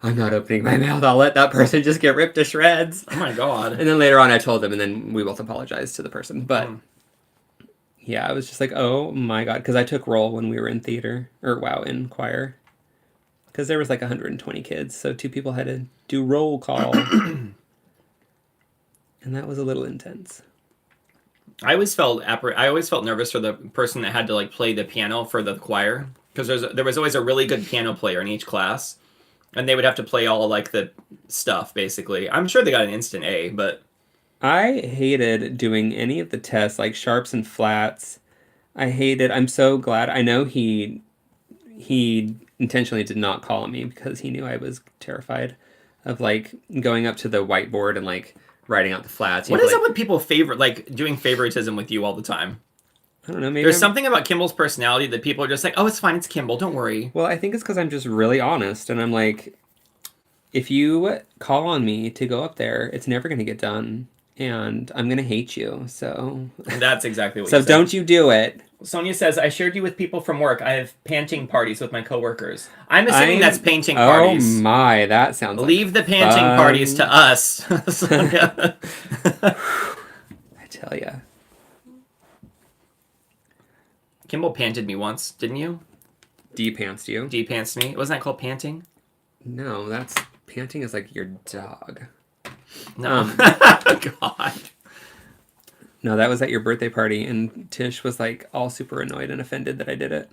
[SPEAKER 1] I'm not opening my mouth. I'll let that person just get ripped to shreds.
[SPEAKER 2] Oh my god.
[SPEAKER 1] And then later on I told him, and then we both apologized to the person. But yeah, I was just like, oh my god. Because I took roll when we were in theater, in choir. Because there was like 120 kids, so 2 people had to do roll call. And that was a little intense.
[SPEAKER 2] I always felt nervous for the person that had to like play the piano for the choir, because there was always a really good piano player in each class, And they would have to play all like the stuff, basically. I'm sure they got an instant A, but
[SPEAKER 1] I hated doing any of the tests, like sharps and flats. I'm so glad. I know he intentionally did not call me because he knew I was terrified of like going up to the whiteboard and like writing out the flats.
[SPEAKER 2] what is up with people doing favoritism with you all the time?
[SPEAKER 1] I don't know. Maybe
[SPEAKER 2] There's something about Kimball's personality that people are just like, oh, it's fine, it's Kimball, don't worry.
[SPEAKER 1] Well, I think it's because I'm just really honest, and I'm like, if you call on me to go up there, it's never going to get done, and I'm going to hate you. So
[SPEAKER 2] that's exactly what.
[SPEAKER 1] So don't you do it.
[SPEAKER 2] Sonia says, I shared you with people from work. I have panting parties with my coworkers. I'm assuming that's painting parties.
[SPEAKER 1] Oh my, that sounds
[SPEAKER 2] Leave
[SPEAKER 1] like
[SPEAKER 2] the panting
[SPEAKER 1] fun.
[SPEAKER 2] parties to us, Sonia.
[SPEAKER 1] I tell ya.
[SPEAKER 2] Kimball panted me once, didn't you?
[SPEAKER 1] D-pantsed you.
[SPEAKER 2] D-pantsed me. Wasn't that called panting?
[SPEAKER 1] No, panting is like your dog.
[SPEAKER 2] No. God.
[SPEAKER 1] No, that was at your birthday party, and Tish was like all super annoyed and offended that I did it.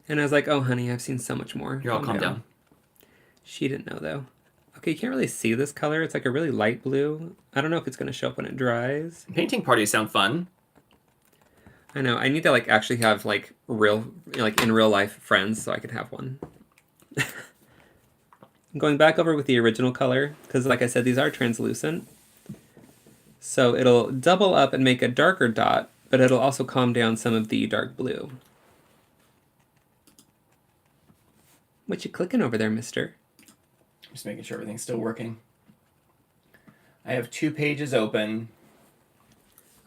[SPEAKER 1] And I was like, oh, honey, I've seen so much more.
[SPEAKER 2] You're all calm down.
[SPEAKER 1] She didn't know, though. Okay, you can't really see this color. It's like a really light blue. I don't know if it's going to show up when it dries.
[SPEAKER 2] Painting parties sound fun.
[SPEAKER 1] I know. I need to like actually have like in real life friends so I could have one. I'm going back over with the original color because, like I said, these are translucent. So it'll double up and make a darker dot, but it'll also calm down some of the dark blue. What you clicking over there, mister?
[SPEAKER 2] Just making sure everything's still working. I have 2 pages open.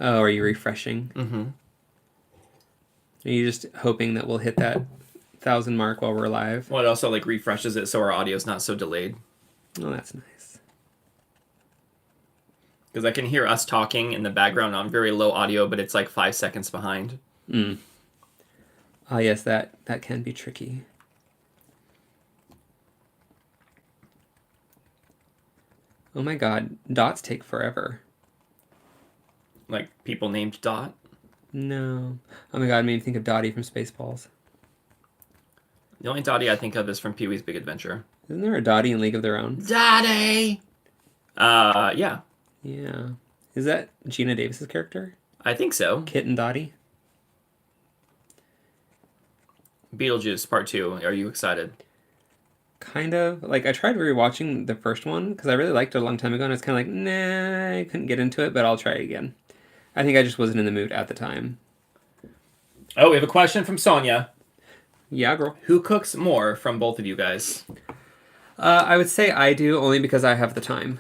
[SPEAKER 1] Oh, are you refreshing?
[SPEAKER 2] Mm-hmm.
[SPEAKER 1] Are you just hoping that we'll hit that 1,000 mark while we're live?
[SPEAKER 2] Well, it also like refreshes it so our audio's not so delayed.
[SPEAKER 1] Oh, that's nice.
[SPEAKER 2] Because I can hear us talking in the background on very low audio, but it's like 5 seconds behind.
[SPEAKER 1] Oh, yes, that can be tricky. Oh my god, dots take forever.
[SPEAKER 2] Like people named Dot?
[SPEAKER 1] No. Oh my god, it made me think of Dottie from Spaceballs.
[SPEAKER 2] The only Dottie I think of is from Pee-wee's Big Adventure.
[SPEAKER 1] Isn't there a Dottie in League of Their Own?
[SPEAKER 2] Dottie! Yeah.
[SPEAKER 1] Yeah. Is that Gina Davis's character?
[SPEAKER 2] I think so.
[SPEAKER 1] Kit and Dottie?
[SPEAKER 2] Beetlejuice Part 2. Are you excited?
[SPEAKER 1] Kind of. Like, I tried rewatching the first one because I really liked it a long time ago, and I was kind of like, nah, I couldn't get into it, but I'll try it again. I think I just wasn't in the mood at the time.
[SPEAKER 2] Oh, we have a question from Sonia.
[SPEAKER 1] Yeah, girl.
[SPEAKER 2] Who cooks more from both of you guys?
[SPEAKER 1] I would say I do, only because I have the time.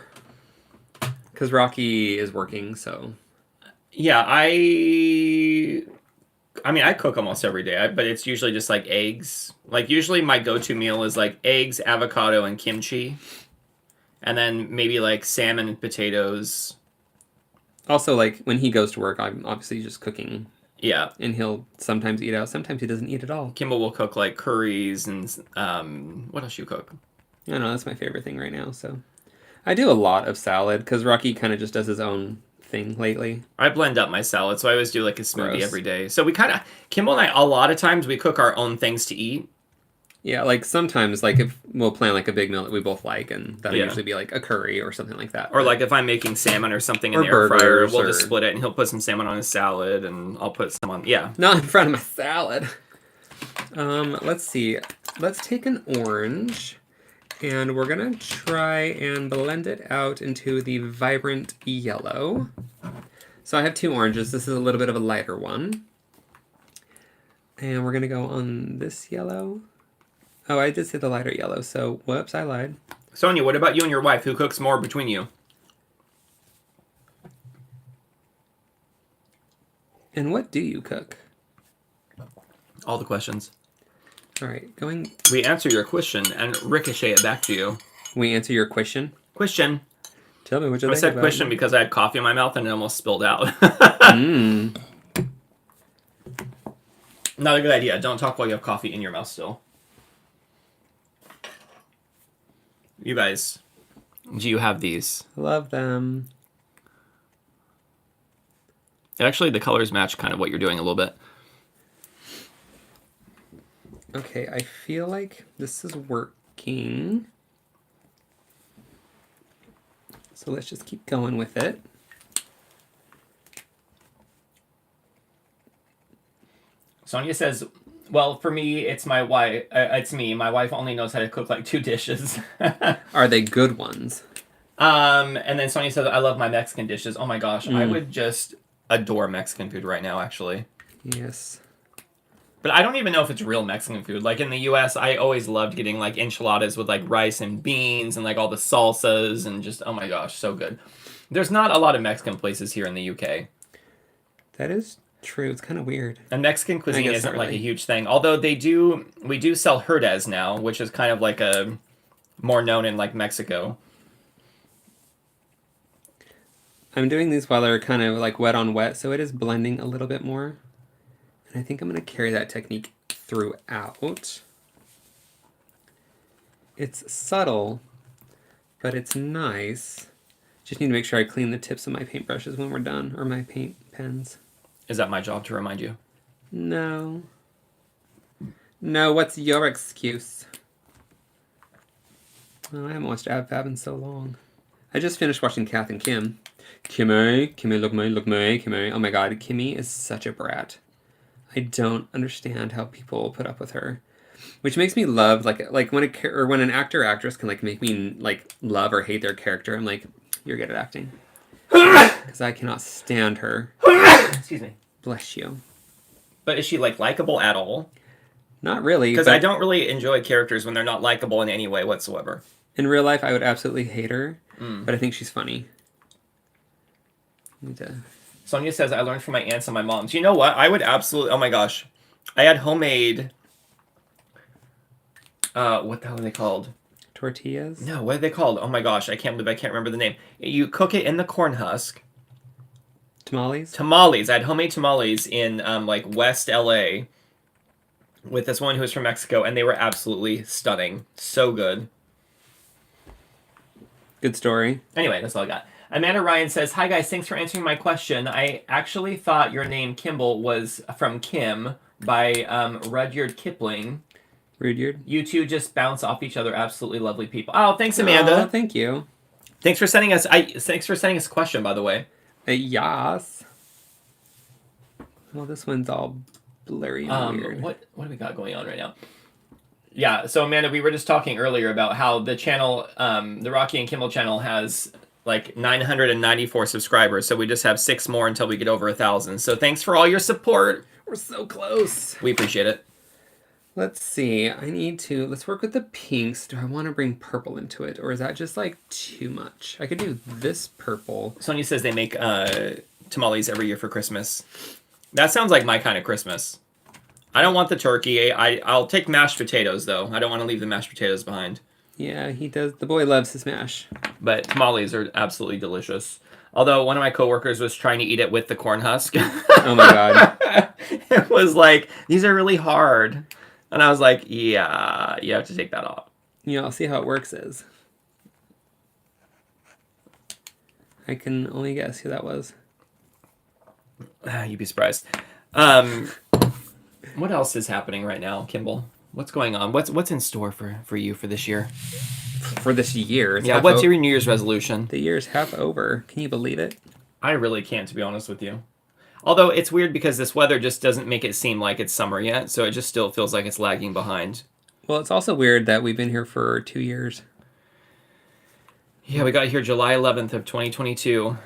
[SPEAKER 1] Because Rocky is working, so...
[SPEAKER 2] Yeah, I mean, I cook almost every day, but it's usually just like eggs. Like, usually my go-to meal is like eggs, avocado, and kimchi. And then maybe like salmon and potatoes.
[SPEAKER 1] Also, like, when he goes to work, I'm obviously just cooking.
[SPEAKER 2] Yeah.
[SPEAKER 1] And he'll sometimes eat out. Sometimes he doesn't eat at all.
[SPEAKER 2] Kimball will cook like curries and what else you cook?
[SPEAKER 1] I don't know, that's my favorite thing right now, so... I do a lot of salad, because Rocky kind of just does his own thing lately.
[SPEAKER 2] I blend up my salad, so I always do like a smoothie
[SPEAKER 1] Gross.
[SPEAKER 2] every day. So we kind of... Kimball and I, a lot of times, we cook our own things to eat.
[SPEAKER 1] Yeah, like sometimes, like if we'll plan like a big meal that we both like, and that'll usually be like a curry or something like that.
[SPEAKER 2] Or like if I'm making salmon or something in
[SPEAKER 1] Or
[SPEAKER 2] the air fryer,
[SPEAKER 1] burgers
[SPEAKER 2] we'll
[SPEAKER 1] or-
[SPEAKER 2] just split it, and he'll put some salmon on his salad, and I'll put some on... Yeah.
[SPEAKER 1] Not in front of my salad. Let's see. Let's take an orange, and we're gonna try and blend it out into the vibrant yellow. So I have 2 oranges. This is a little bit of a lighter one. And we're gonna go on this yellow. Oh, I did say the lighter yellow, so whoops, I lied.
[SPEAKER 2] Sonia, what about you and your wife? Who cooks more between you?
[SPEAKER 1] And what do you cook?
[SPEAKER 2] All the questions.
[SPEAKER 1] All right, going...
[SPEAKER 2] We answer your question and ricochet it back to you.
[SPEAKER 1] We answer your question?
[SPEAKER 2] Question.
[SPEAKER 1] Tell me what you
[SPEAKER 2] I
[SPEAKER 1] think
[SPEAKER 2] said
[SPEAKER 1] about
[SPEAKER 2] question
[SPEAKER 1] it.
[SPEAKER 2] because I had coffee in my mouth and it almost spilled out. Not a good idea. Don't talk while you have coffee in your mouth still. You guys, do you have these?
[SPEAKER 1] Love them.
[SPEAKER 2] Actually, the colors match kind of what you're doing a little bit.
[SPEAKER 1] Okay, I feel like this is working. So let's just keep going with it.
[SPEAKER 2] Sonia says, well, for me, it's my wife. It's me. My wife only knows how to cook like 2 dishes.
[SPEAKER 1] Are they good ones?
[SPEAKER 2] And then Sonia says, I love my Mexican dishes. Oh my gosh, I would just adore Mexican food right now, actually.
[SPEAKER 1] Yes.
[SPEAKER 2] But I don't even know if it's real Mexican food. Like in the U.S., I always loved getting like enchiladas with like rice and beans and like all the salsas and just, oh my gosh, so good. There's not a lot of Mexican places here in the UK.
[SPEAKER 1] That is true. It's kind of weird.
[SPEAKER 2] And Mexican cuisine isn't
[SPEAKER 1] really.
[SPEAKER 2] like a huge thing. Although we do sell Herdez now, which is kind of like a more known in like Mexico.
[SPEAKER 1] I'm doing these while they're kind of like wet on wet, so it is blending a little bit more. And I think I'm going to carry that technique throughout. It's subtle, but it's nice. Just need to make sure I clean the tips of my paintbrushes when we're done, or my paint pens.
[SPEAKER 2] Is that my job to remind you?
[SPEAKER 1] No. No, what's your excuse? Oh, I haven't watched Ab Fab in so long. I just finished watching Kath and Kim. Kimmy, look me, Kimmy. Oh my god, Kimmy is such a brat. I don't understand how people put up with her. Which makes me love, like when an actor or actress can like make me like love or hate their character. I'm like, you're good at acting. Because I cannot stand her.
[SPEAKER 2] Excuse me.
[SPEAKER 1] Bless you.
[SPEAKER 2] But is she like likable at all?
[SPEAKER 1] Not really.
[SPEAKER 2] Because I don't really enjoy characters when they're not likable in any way whatsoever.
[SPEAKER 1] In real life, I would absolutely hate her, but I think she's funny.
[SPEAKER 2] Sonia says, I learned from my aunts and my moms. You know what? I would absolutely... Oh my gosh. I had homemade... what the hell are they called?
[SPEAKER 1] Tortillas?
[SPEAKER 2] No, what are they called? Oh my gosh, I can't believe I can't remember the name. You cook it in the corn husk.
[SPEAKER 1] Tamales?
[SPEAKER 2] Tamales. I had homemade tamales in like West LA with this one who was from Mexico, and they were absolutely stunning. So good.
[SPEAKER 1] Good story.
[SPEAKER 2] Anyway, that's all I got. Amanda Ryan says, hi guys, thanks for answering my question. I actually thought your name Kimball was from Kim by Rudyard Kipling.
[SPEAKER 1] Rudyard?
[SPEAKER 2] You two just bounce off each other. Absolutely lovely people. Oh, thanks, Amanda.
[SPEAKER 1] Oh, thank you.
[SPEAKER 2] Thanks for sending us a question, by the way.
[SPEAKER 1] Yes. Well, this one's all blurry and weird.
[SPEAKER 2] What do we got going on right now? Yeah, so Amanda, we were just talking earlier about how the channel, the Rocky and Kimball channel has like 994 subscribers, so we just have 6 more until we get over 1,000. So thanks for all your support.
[SPEAKER 1] We're so close.
[SPEAKER 2] We appreciate it.
[SPEAKER 1] Let's see. Let's work with the pinks. Do I want to bring purple into it, or is that just like too much? I could do this purple.
[SPEAKER 2] Sonia says they make tamales every year for Christmas. That sounds like my kind of Christmas. I don't want the turkey. I'll take mashed potatoes, though. I don't want to leave the mashed potatoes behind.
[SPEAKER 1] Yeah, he does. The boy loves his mash.
[SPEAKER 2] But tamales are absolutely delicious. Although one of my coworkers was trying to eat it with the corn husk.
[SPEAKER 1] Oh my god.
[SPEAKER 2] It was like, these are really hard. And I was like, yeah, you have to take that off.
[SPEAKER 1] Yeah, I'll see how it works is. I can only guess who that was.
[SPEAKER 2] You'd be surprised. What else is happening right now, Kimball? What's going on? What's in store for you for this year?
[SPEAKER 1] For this year?
[SPEAKER 2] Yeah, what's your New Year's resolution?
[SPEAKER 1] The year's half over. Can you believe it?
[SPEAKER 2] I really can't, to be honest with you. Although it's weird because this weather just doesn't make it seem like it's summer yet, so it just still feels like it's lagging behind.
[SPEAKER 1] Well, it's also weird that we've been here for 2 years.
[SPEAKER 2] Yeah, we got here July 11th of 2022.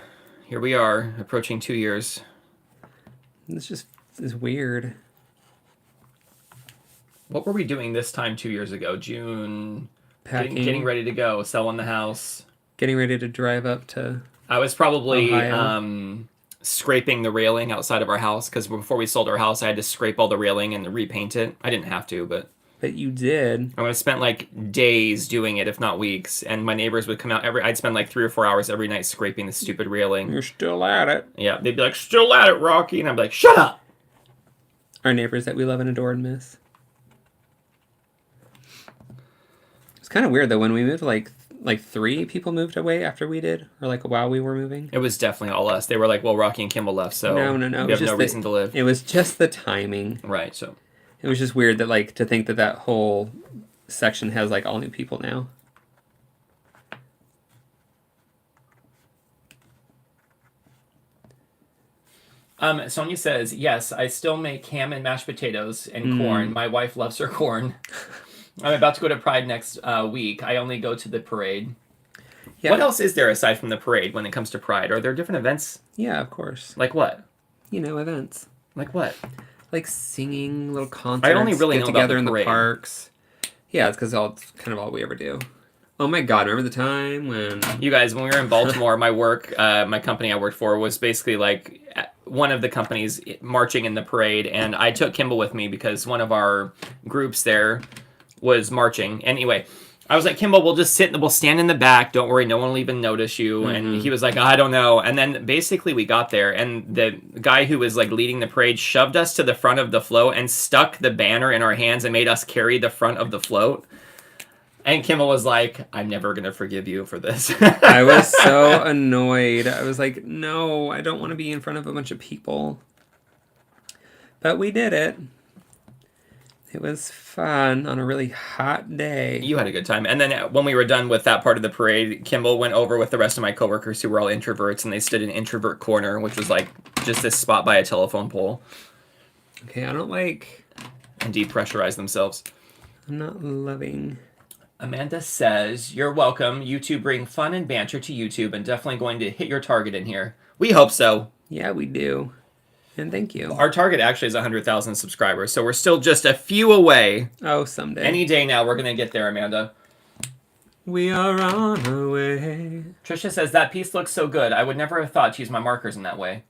[SPEAKER 2] Here we are, approaching 2 years.
[SPEAKER 1] This just is weird.
[SPEAKER 2] What were we doing this time 2 years ago? June.
[SPEAKER 1] Packing.
[SPEAKER 2] Getting ready to go, selling the house.
[SPEAKER 1] Getting ready to drive up to
[SPEAKER 2] I was probably
[SPEAKER 1] Ohio.
[SPEAKER 2] Scraping the railing outside of our house, because before we sold our house, I had to scrape all the railing and repaint it. I didn't have to, but...
[SPEAKER 1] But you did.
[SPEAKER 2] I spent like days doing it, if not weeks, and my neighbors would come out I'd spend like 3 or 4 hours every night scraping the stupid railing.
[SPEAKER 1] You're still at it.
[SPEAKER 2] Yeah, they'd be like, still at it, Rocky, and I'd be like, shut up!
[SPEAKER 1] Our neighbors that we love and adore and miss. It's kind of weird though, when we moved, like 3 people moved away after we did, or like while we were moving.
[SPEAKER 2] It was definitely all us. They were like, well, Rocky and Kimball left, so
[SPEAKER 1] No.
[SPEAKER 2] we have no reason to live.
[SPEAKER 1] It was just the timing.
[SPEAKER 2] Right, so...
[SPEAKER 1] It was just weird that, like, to think that whole section has, like, all new people now.
[SPEAKER 2] Sonia says, yes, I still make ham and mashed potatoes and corn. My wife loves her corn. I'm about to go to Pride next week. I only go to the parade. Yeah. What else is there aside from the parade when it comes to Pride? Are there different events?
[SPEAKER 1] Yeah, of course.
[SPEAKER 2] Like what?
[SPEAKER 1] Events.
[SPEAKER 2] Like what?
[SPEAKER 1] Like singing, little concerts.
[SPEAKER 2] I only really
[SPEAKER 1] get
[SPEAKER 2] know
[SPEAKER 1] together
[SPEAKER 2] about the parade.
[SPEAKER 1] In the parks. Yeah, it's because it's kind of all we ever do. Oh my God, remember the time when...
[SPEAKER 2] You guys, when we were in Baltimore, my company I worked for was basically like one of the companies marching in the parade, and I took Kimball with me because one of our groups there was marching. Anyway, I was like, Kimball, we'll stand in the back. Don't worry, no one will even notice you. Mm-hmm. And he was like, I don't know. And then basically we got there, and the guy who was like leading the parade shoved us to the front of the float and stuck the banner in our hands and made us carry the front of the float. And Kimball was like, I'm never going to forgive you for this.
[SPEAKER 1] I was so annoyed. I was like, no, I don't want to be in front of a bunch of people. But we did it. It was fun on a really hot day.
[SPEAKER 2] You had a good time. And then when we were done with that part of the parade, Kimball went over with the rest of my coworkers who were all introverts, and they stood in introvert corner, which was like just this spot by a telephone pole.
[SPEAKER 1] Okay, I don't like...
[SPEAKER 2] And depressurize themselves.
[SPEAKER 1] I'm not loving...
[SPEAKER 2] Amanda says, you're welcome. You two bring fun and banter to YouTube and definitely going to hit your target in here. We hope so.
[SPEAKER 1] Yeah, we do. And thank you.
[SPEAKER 2] Our target actually is 100,000 subscribers, so we're still just a few away.
[SPEAKER 1] Oh, someday.
[SPEAKER 2] Any day now, we're going to get there, Amanda.
[SPEAKER 1] We are on our way.
[SPEAKER 2] Trisha says, that piece looks so good. I would never have thought to use my markers in that way.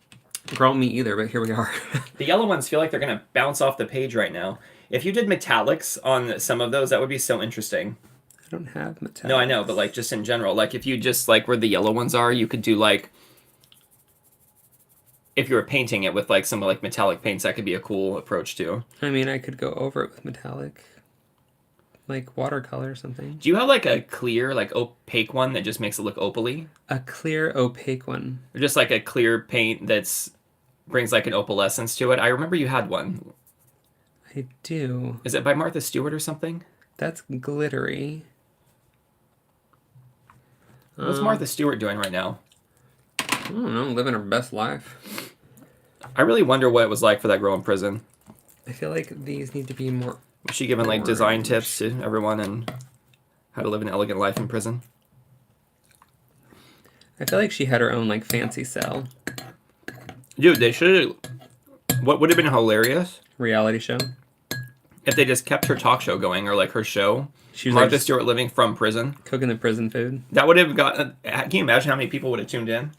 [SPEAKER 1] Girl, me either, but here we are.
[SPEAKER 2] The yellow ones feel like they're going to bounce off the page right now. If you did metallics on some of those, that would be so interesting.
[SPEAKER 1] I don't have metallics.
[SPEAKER 2] No, I know, but like just in general, like if you just like where the yellow ones are, you could do like, if you were painting it with like some like metallic paints, that could be a cool approach too.
[SPEAKER 1] I mean, I could go over it with metallic, like watercolor or something.
[SPEAKER 2] Do you have like a clear, like opaque one that just makes it look opaly?
[SPEAKER 1] A clear opaque one.
[SPEAKER 2] Or just like a clear paint that's brings like an opalescence to it. I remember you had one.
[SPEAKER 1] I do.
[SPEAKER 2] Is it by Martha Stewart or something?
[SPEAKER 1] That's glittery.
[SPEAKER 2] What's Martha Stewart doing right now?
[SPEAKER 1] I don't know, living her best life.
[SPEAKER 2] I really wonder what it was like for that girl in prison.
[SPEAKER 1] I feel like these need to be more...
[SPEAKER 2] Was she giving like design tips to everyone and how to live an elegant life in prison?
[SPEAKER 1] I feel like she had her own like fancy cell.
[SPEAKER 2] Dude, they should... What would have been hilarious?
[SPEAKER 1] Reality show?
[SPEAKER 2] If they just kept her talk show going, or like her show.
[SPEAKER 1] She was
[SPEAKER 2] Martha
[SPEAKER 1] like
[SPEAKER 2] Stewart living from prison.
[SPEAKER 1] Cooking the prison food.
[SPEAKER 2] That would have got... Can you imagine how many people would have tuned in?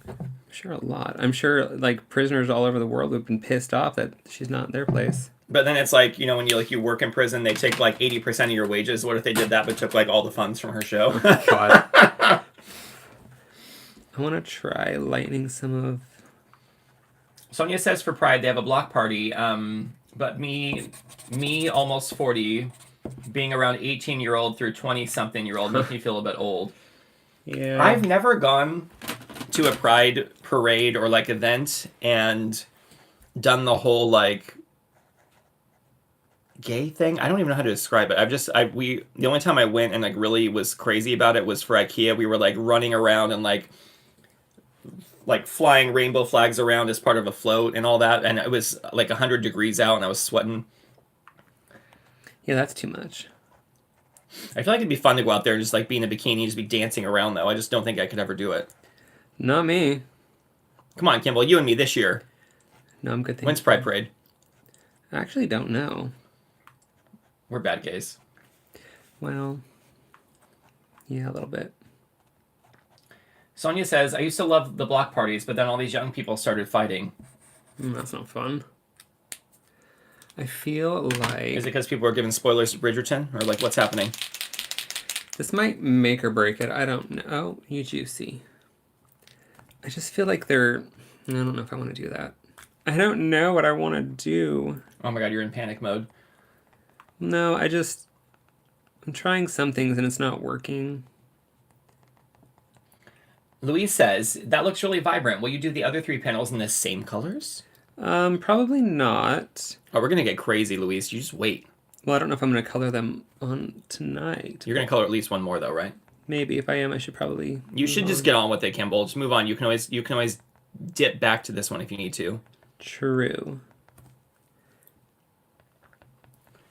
[SPEAKER 1] I'm sure a lot. I'm sure like prisoners all over the world would have been pissed off that she's not in their place.
[SPEAKER 2] But then it's like, you know, when you work in prison, they take like 80% of your wages. What if they did that but took like all the funds from her show?
[SPEAKER 1] Oh, God. I want to try lightening some of...
[SPEAKER 2] Sonia says for Pride they have a block party, but me almost 40, being around 18-year-old through 20-something-year-old makes me feel a bit old.
[SPEAKER 1] Yeah.
[SPEAKER 2] I've never gone to a Pride parade or like event and done the whole like gay thing. I don't even know how to describe it. The only time I went and like really was crazy about it was for IKEA. We were like running around and like flying rainbow flags around as part of a float and all that, and it was like 100 degrees out and I was sweating.
[SPEAKER 1] Yeah, that's too much.
[SPEAKER 2] I feel like it'd be fun to go out there and just like be in a bikini and just be dancing around though. I just don't think I could ever do it.
[SPEAKER 1] Not me.
[SPEAKER 2] Come on, Kimball, you and me this year.
[SPEAKER 1] No, I'm good.
[SPEAKER 2] When's Pride Parade?
[SPEAKER 1] I actually don't know.
[SPEAKER 2] We're bad gays.
[SPEAKER 1] Well, yeah, a little bit.
[SPEAKER 2] Sonia says, I used to love the block parties, but then all these young people started fighting.
[SPEAKER 1] That's not fun. I feel like...
[SPEAKER 2] Is it because people are giving spoilers to Bridgerton? Or like, what's happening?
[SPEAKER 1] This might make or break it. I don't know. Oh, you juicy. I just feel like they're... I don't know if I want to do that. I don't know what I want to do.
[SPEAKER 2] Oh my God, you're in panic mode.
[SPEAKER 1] No, I'm trying some things and it's not working.
[SPEAKER 2] Louise says, that looks really vibrant. Will you do the other 3 panels in the same colors?
[SPEAKER 1] Probably not.
[SPEAKER 2] Oh, we're going to get crazy, Louise. You just wait.
[SPEAKER 1] Well, I don't know if I'm going to color them on tonight.
[SPEAKER 2] You're going to color at least one more, though, right?
[SPEAKER 1] Maybe. If I am, I should probably...
[SPEAKER 2] You should just get on with it, Kimball. Just move on. You can always dip back to this one if you need to.
[SPEAKER 1] True.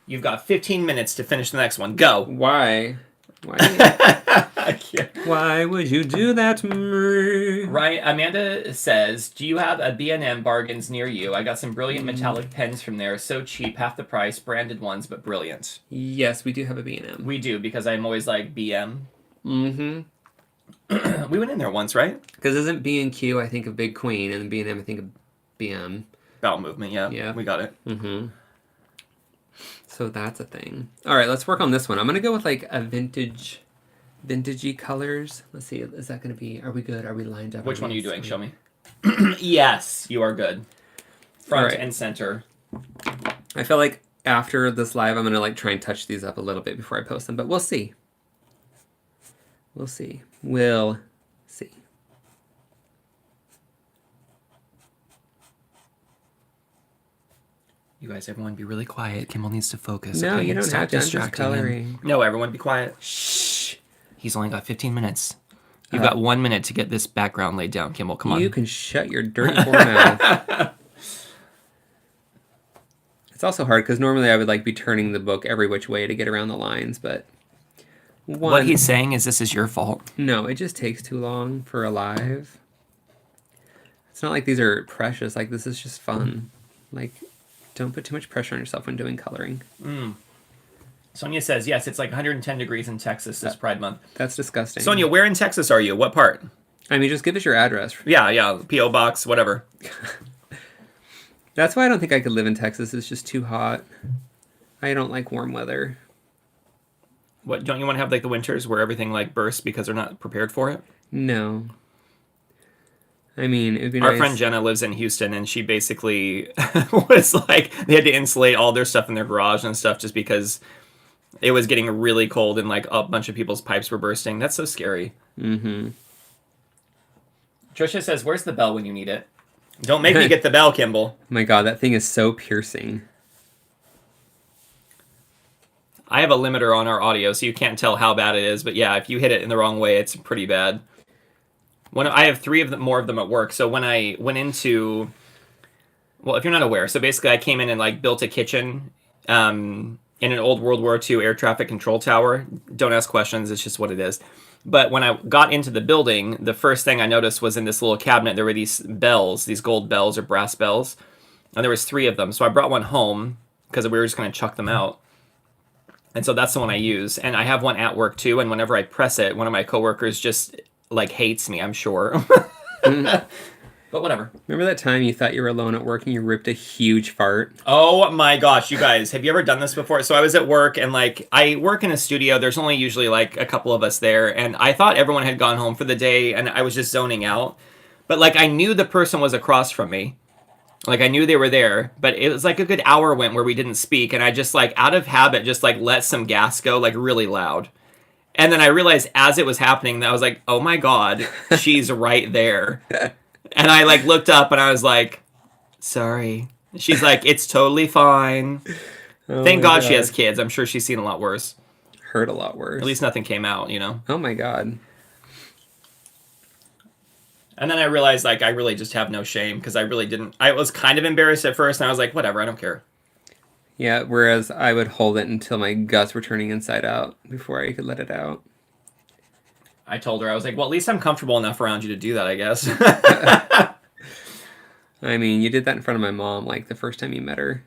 [SPEAKER 2] You've got 15 minutes to finish the next one. Go.
[SPEAKER 1] Why? Why would you do that to me?
[SPEAKER 2] Right. Amanda says, do you have a B&M bargains near you? I got some brilliant metallic pens from there. So cheap, half the price, branded ones, but brilliant.
[SPEAKER 1] Yes, we do have a B&M.
[SPEAKER 2] We do, because I'm always like BM.
[SPEAKER 1] Mm-hmm.
[SPEAKER 2] We went in there once, right?
[SPEAKER 1] Because isn't B&Q, I think of Big Queen, and B&M, I think of BM.
[SPEAKER 2] Bowel movement, yeah. Yeah. We got it.
[SPEAKER 1] Mm-hmm. So that's a thing. All right, let's work on this one. I'm going to go with like a vintagey colors. Let's see, is that going to be, are we good? Are we lined up?
[SPEAKER 2] Which one are you doing? Show me. Yes, you are good. Front and center.
[SPEAKER 1] I feel like after this live, I'm going to like try and touch these up a little bit before I post them, but we'll see. We'll see. We'll see.
[SPEAKER 2] You guys, everyone be really quiet. Kimball needs to focus.
[SPEAKER 1] No,
[SPEAKER 2] okay?
[SPEAKER 1] you don't
[SPEAKER 2] Stop
[SPEAKER 1] have to. I'm just
[SPEAKER 2] distracting
[SPEAKER 1] coloring.
[SPEAKER 2] him. No, everyone be quiet. Shh. He's only got 15 minutes. You've got 1 minute to get this background laid down, Kimball. Come on.
[SPEAKER 1] You can shut your dirty poor mouth. It's also hard because normally I would like be turning the book every which way to get around the lines, but
[SPEAKER 2] what he's saying is this is your fault.
[SPEAKER 1] No, it just takes too long for a live. It's not like these are precious. Like, this is just fun. Like, don't put too much pressure on yourself when doing coloring.
[SPEAKER 2] Sonia says, yes, it's like 110 degrees in Texas this Pride Month.
[SPEAKER 1] That's disgusting.
[SPEAKER 2] Sonia, where in Texas are you? What part?
[SPEAKER 1] I mean, just give us your address.
[SPEAKER 2] Yeah, P.O. Box, whatever.
[SPEAKER 1] That's why I don't think I could live in Texas. It's just too hot. I don't like warm weather.
[SPEAKER 2] What, don't you want to have like the winters where everything like bursts because they're not prepared for it?
[SPEAKER 1] No. I mean, it would be
[SPEAKER 2] Our
[SPEAKER 1] nice.
[SPEAKER 2] friend Jenna lives in Houston, and she basically was like, they had to insulate all their stuff in their garage and stuff just because it was getting really cold and like a bunch of people's pipes were bursting. That's so scary.
[SPEAKER 1] Mm-hmm.
[SPEAKER 2] Trisha says, where's the bell when you need it? Don't make me get the bell, Kimball.
[SPEAKER 1] My God, that thing is so piercing.
[SPEAKER 2] I have a limiter on our audio, so you can't tell how bad it is. But yeah, if you hit it in the wrong way, it's pretty bad. I have three of them, more of them at work. So when I went into, well, if you're not aware, so basically I came in and like built a kitchen in an old World War II air traffic control tower. Don't ask questions. It's just what it is. But when I got into the building, the first thing I noticed was in this little cabinet, there were these bells, these gold bells or brass bells. And there was three of them. So I brought one home because we were just going to chuck them out. And so that's the one I use. And I have one at work too. And whenever I press it, one of my coworkers just like hates me, I'm sure. But whatever.
[SPEAKER 1] Remember that time you thought you were alone at work and you ripped a huge fart?
[SPEAKER 2] Oh my gosh, you guys, have you ever done this before? So I was at work and like, I work in a studio. There's only usually like a couple of us there. And I thought everyone had gone home for the day and I was just zoning out. But like, I knew the person was across from me. Like, I knew they were there, but it was like a good hour went where we didn't speak. And I just like, out of habit, just like let some gas go like really loud. And then I realized as it was happening that I was like, oh my God, she's right there. And I like looked up and I was like, sorry. She's like, it's totally fine. Thank God she has kids. I'm sure she's seen a lot worse.
[SPEAKER 1] Heard a lot worse.
[SPEAKER 2] At least nothing came out, you know?
[SPEAKER 1] Oh my God.
[SPEAKER 2] And then I realized like I really just have no shame because I really didn't. I was kind of embarrassed at first and I was like, whatever, I don't care.
[SPEAKER 1] Yeah, whereas I would hold it until my guts were turning inside out before I could let it out.
[SPEAKER 2] I told her, I was like, well, at least I'm comfortable enough around you to do that, I guess.
[SPEAKER 1] I mean, you did that in front of my mom, like, the first time you met her.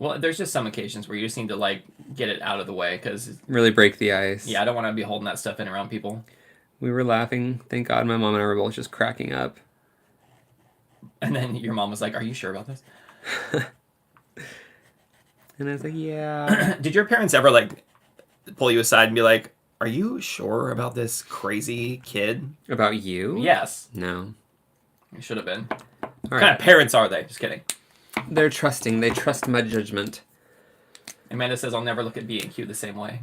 [SPEAKER 2] Well, there's just some occasions where you just need to, like, get it out of the way, because...
[SPEAKER 1] Really break the ice.
[SPEAKER 2] Yeah, I don't want to be holding that stuff in around people.
[SPEAKER 1] We were laughing. Thank God my mom and I were both just cracking up.
[SPEAKER 2] And then your mom was like, are you sure about this?
[SPEAKER 1] And I was like, yeah.
[SPEAKER 2] Did your parents ever, like, pull you aside and be like, are you sure about this crazy kid?
[SPEAKER 1] About you?
[SPEAKER 2] Yes.
[SPEAKER 1] No.
[SPEAKER 2] You should have been.
[SPEAKER 1] All
[SPEAKER 2] What kind of parents are they? Just kidding.
[SPEAKER 1] They're trusting. They trust my judgment.
[SPEAKER 2] Amanda says, I'll never look at B&Q the same way.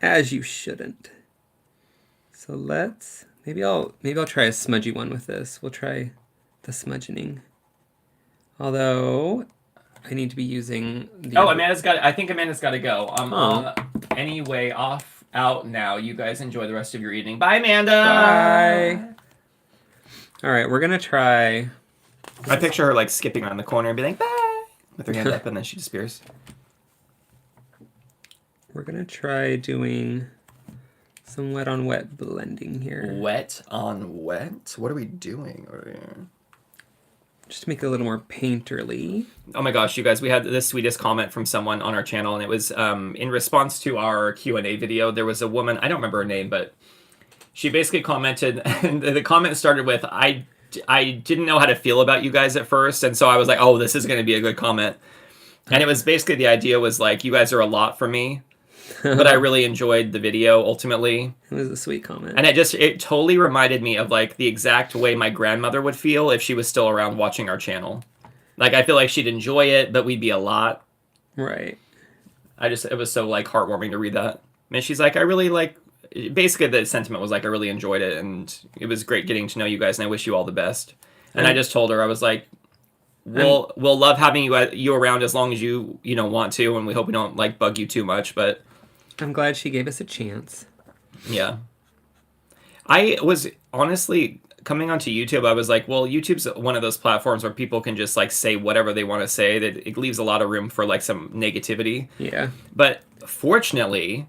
[SPEAKER 1] As you shouldn't. So let's... Maybe I'll try a smudgy one with this. We'll try the smudgening. Although... I need to be using the...
[SPEAKER 2] Oh, I think Amanda's got to go. Anyway, off out now. You guys enjoy the rest of your evening. Bye, Amanda.
[SPEAKER 1] Bye. All right, we're gonna try.
[SPEAKER 2] I picture her like skipping around the corner and be like, bye, with her hand up, and then she disappears.
[SPEAKER 1] We're gonna try doing some wet on wet blending here.
[SPEAKER 2] Wet on wet? What are we doing over here?
[SPEAKER 1] Just to make it a little more painterly.
[SPEAKER 2] Oh my gosh, you guys, we had the sweetest comment from someone on our channel, and it was in response to our Q&A video. There was a woman, I don't remember her name, but she basically commented, and the comment started with, I didn't know how to feel about you guys at first, and so I was like, oh, this is going to be a good comment. And it was basically, the idea was like, you guys are a lot for me, but I really enjoyed the video, ultimately.
[SPEAKER 1] It was a sweet comment.
[SPEAKER 2] And it totally reminded me of, like, the exact way my grandmother would feel if she was still around watching our channel. Like, I feel like she'd enjoy it, but we'd be a lot.
[SPEAKER 1] Right.
[SPEAKER 2] It was so, like, heartwarming to read that. And she's like, I really, like, basically the sentiment was, like, I really enjoyed it, and it was great getting to know you guys, and I wish you all the best. And I just told her, I was like, we'll love having you around as long as you want to, and we hope we don't, like, bug you too much, but...
[SPEAKER 1] I'm glad she gave us a chance.
[SPEAKER 2] Yeah. I was honestly coming onto YouTube. I was like, well, YouTube's one of those platforms where people can just like say whatever they want to say. That it leaves a lot of room for like some negativity.
[SPEAKER 1] Yeah.
[SPEAKER 2] But fortunately,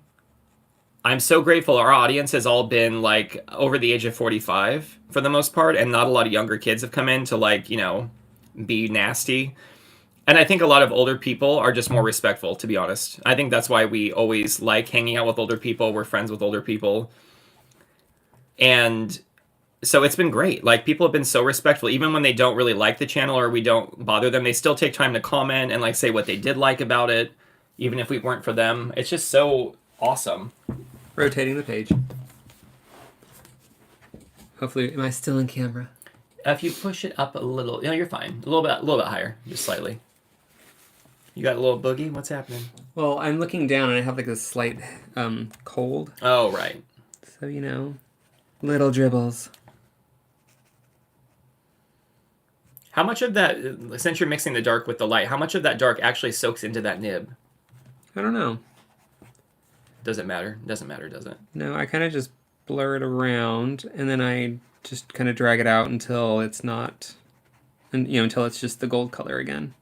[SPEAKER 2] I'm so grateful our audience has all been like over the age of 45 for the most part, and not a lot of younger kids have come in to like, be nasty. And I think a lot of older people are just more respectful, to be honest. I think that's why we always like hanging out with older people. We're friends with older people. And so it's been great. Like, people have been so respectful. Even when they don't really like the channel or we don't bother them, they still take time to comment and, like, say what they did like about it, even if we weren't for them. It's just so awesome.
[SPEAKER 1] Rotating the page. Hopefully, am I still in camera?
[SPEAKER 2] If you push it up a little... No, you're fine. A little bit higher. Just slightly. You got a little boogie? What's happening?
[SPEAKER 1] Well, I'm looking down and I have like a slight cold.
[SPEAKER 2] Oh, right.
[SPEAKER 1] So, little dribbles.
[SPEAKER 2] How much of that, since you're mixing the dark with the light, how much of that dark actually soaks into that nib?
[SPEAKER 1] I don't know.
[SPEAKER 2] Does it matter? Doesn't matter, does it?
[SPEAKER 1] No, I kind of just blur it around and then I just kind of drag it out until it's not, until it's just the gold color again.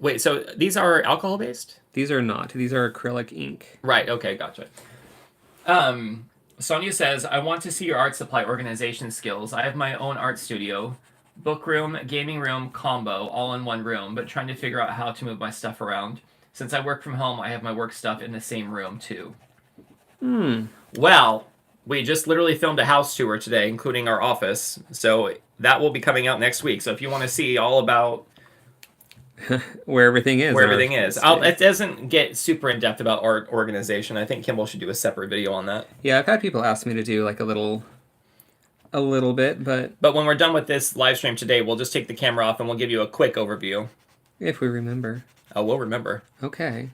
[SPEAKER 2] Wait, so these are alcohol-based?
[SPEAKER 1] These are not. These are acrylic ink.
[SPEAKER 2] Right, okay, gotcha. Sonia says, I want to see your art supply organization skills. I have my own art studio, book room, gaming room, combo, all in one room, but trying to figure out how to move my stuff around. Since I work from home, I have my work stuff in the same room, too. Well, we just literally filmed a house tour today, including our office, so that will be coming out next week. So if you want to see all about...
[SPEAKER 1] where everything is.
[SPEAKER 2] It doesn't get super in-depth about art organization. I think Kimball should do a separate video on that.
[SPEAKER 1] Yeah, I've had people ask me to do like a little bit, but
[SPEAKER 2] when we're done with this live stream today, we'll just take the camera off and we'll give you a quick overview.
[SPEAKER 1] If we remember.
[SPEAKER 2] Oh, we'll remember.
[SPEAKER 1] Okay.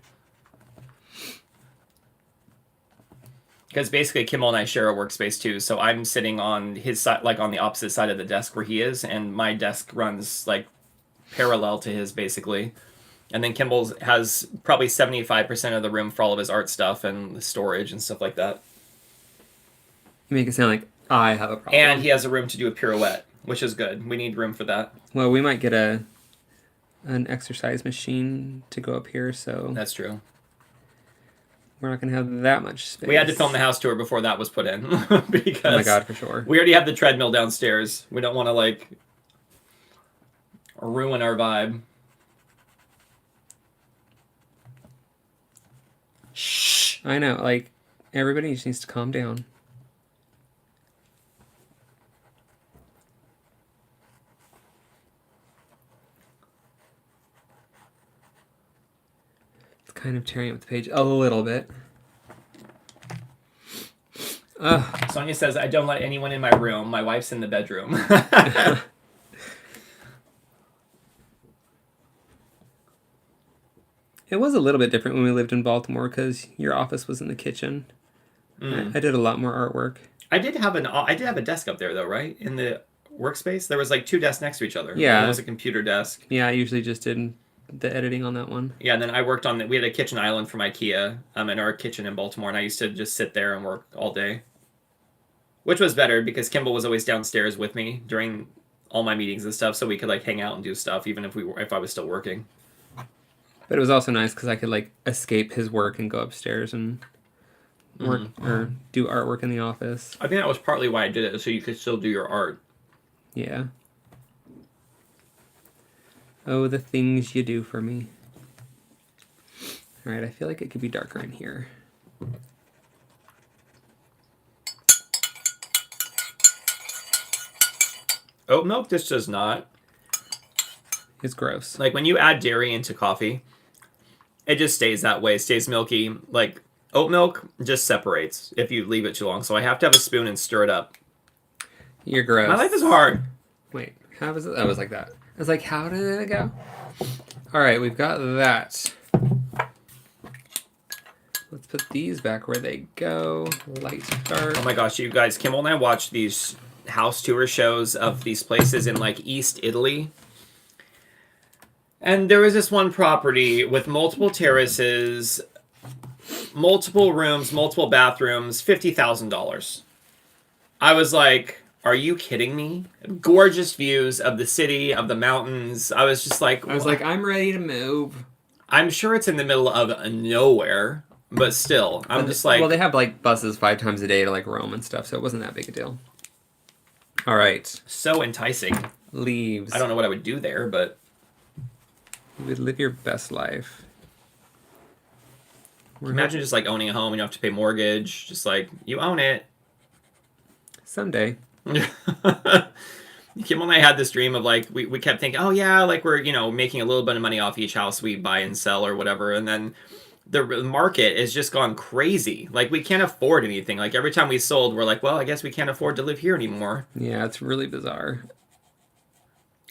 [SPEAKER 2] Because basically Kimball and I share a workspace too, so I'm sitting on his side, like on the opposite side of the desk where he is, and my desk runs like parallel to his, basically. And then Kimball has probably 75% of the room for all of his art stuff and the storage and stuff like that.
[SPEAKER 1] You make it sound like I have a problem.
[SPEAKER 2] And he has a room to do a pirouette, which is good. We need room for that.
[SPEAKER 1] Well, we might get an exercise machine to go up here, so...
[SPEAKER 2] That's true.
[SPEAKER 1] We're not going to have that much space.
[SPEAKER 2] We had to film the house tour before that was put in. Because
[SPEAKER 1] oh my god, for sure.
[SPEAKER 2] We already have the treadmill downstairs. We don't want to, like... ruin our vibe. Shh.
[SPEAKER 1] I know, like, everybody just needs to calm down. It's kind of tearing up the page a little bit.
[SPEAKER 2] Sonia says, I don't let anyone in my room. My wife's in the bedroom.
[SPEAKER 1] It was a little bit different when we lived in Baltimore because your office was in the kitchen. I did a lot more artwork.
[SPEAKER 2] I did have a desk up there though, right? In the workspace, there was like two desks next to each other.
[SPEAKER 1] Yeah,
[SPEAKER 2] there was a computer desk.
[SPEAKER 1] Yeah, I usually just did the editing on that one.
[SPEAKER 2] Yeah, and then I worked on we had a kitchen island from IKEA in our kitchen in Baltimore, and I used to just sit there and work all day. Which was better because Kimball was always downstairs with me during all my meetings and stuff, so we could like hang out and do stuff even if I was still working.
[SPEAKER 1] But it was also nice because I could like escape his work and go upstairs and work or do artwork in the office.
[SPEAKER 2] I think that was partly why I did it, so you could still do your art.
[SPEAKER 1] Yeah. Oh, the things you do for me. All right, I feel like it could be darker in here.
[SPEAKER 2] Oat milk, this does not.
[SPEAKER 1] It's gross.
[SPEAKER 2] Like when you add dairy into coffee, it just stays that way, stays milky. Like oat milk just separates if you leave it too long. So I have to have a spoon and stir it up.
[SPEAKER 1] You're gross.
[SPEAKER 2] My life is hard.
[SPEAKER 1] Wait, how was it? I was like that. I was like, how did it go? All right, we've got that. Let's put these back where they go. Light, dark.
[SPEAKER 2] Oh my gosh, you guys, Kimball and I watched these house tour shows of these places in like East Italy. And there was this one property with multiple terraces, multiple rooms, multiple bathrooms, $50,000. I was like, are you kidding me? Gorgeous views of the city, of the mountains. I was just like...
[SPEAKER 1] I'm ready to move.
[SPEAKER 2] I'm sure it's in the middle of nowhere, but still, I'm just like...
[SPEAKER 1] Well, they have like buses 5 times a day to like Rome and stuff, so it wasn't that big a deal. All right.
[SPEAKER 2] So enticing.
[SPEAKER 1] Leaves.
[SPEAKER 2] I don't know what I would do there, but...
[SPEAKER 1] You would live your best life.
[SPEAKER 2] Imagine just like owning a home and you have to pay mortgage. Just like, you own it.
[SPEAKER 1] Someday.
[SPEAKER 2] Kim and I had this dream of like, we kept thinking, oh yeah, like we're, making a little bit of money off each house we buy and sell or whatever. And then the market has just gone crazy. Like we can't afford anything. Like every time we sold, we're like, well, I guess we can't afford to live here anymore.
[SPEAKER 1] Yeah, it's really bizarre.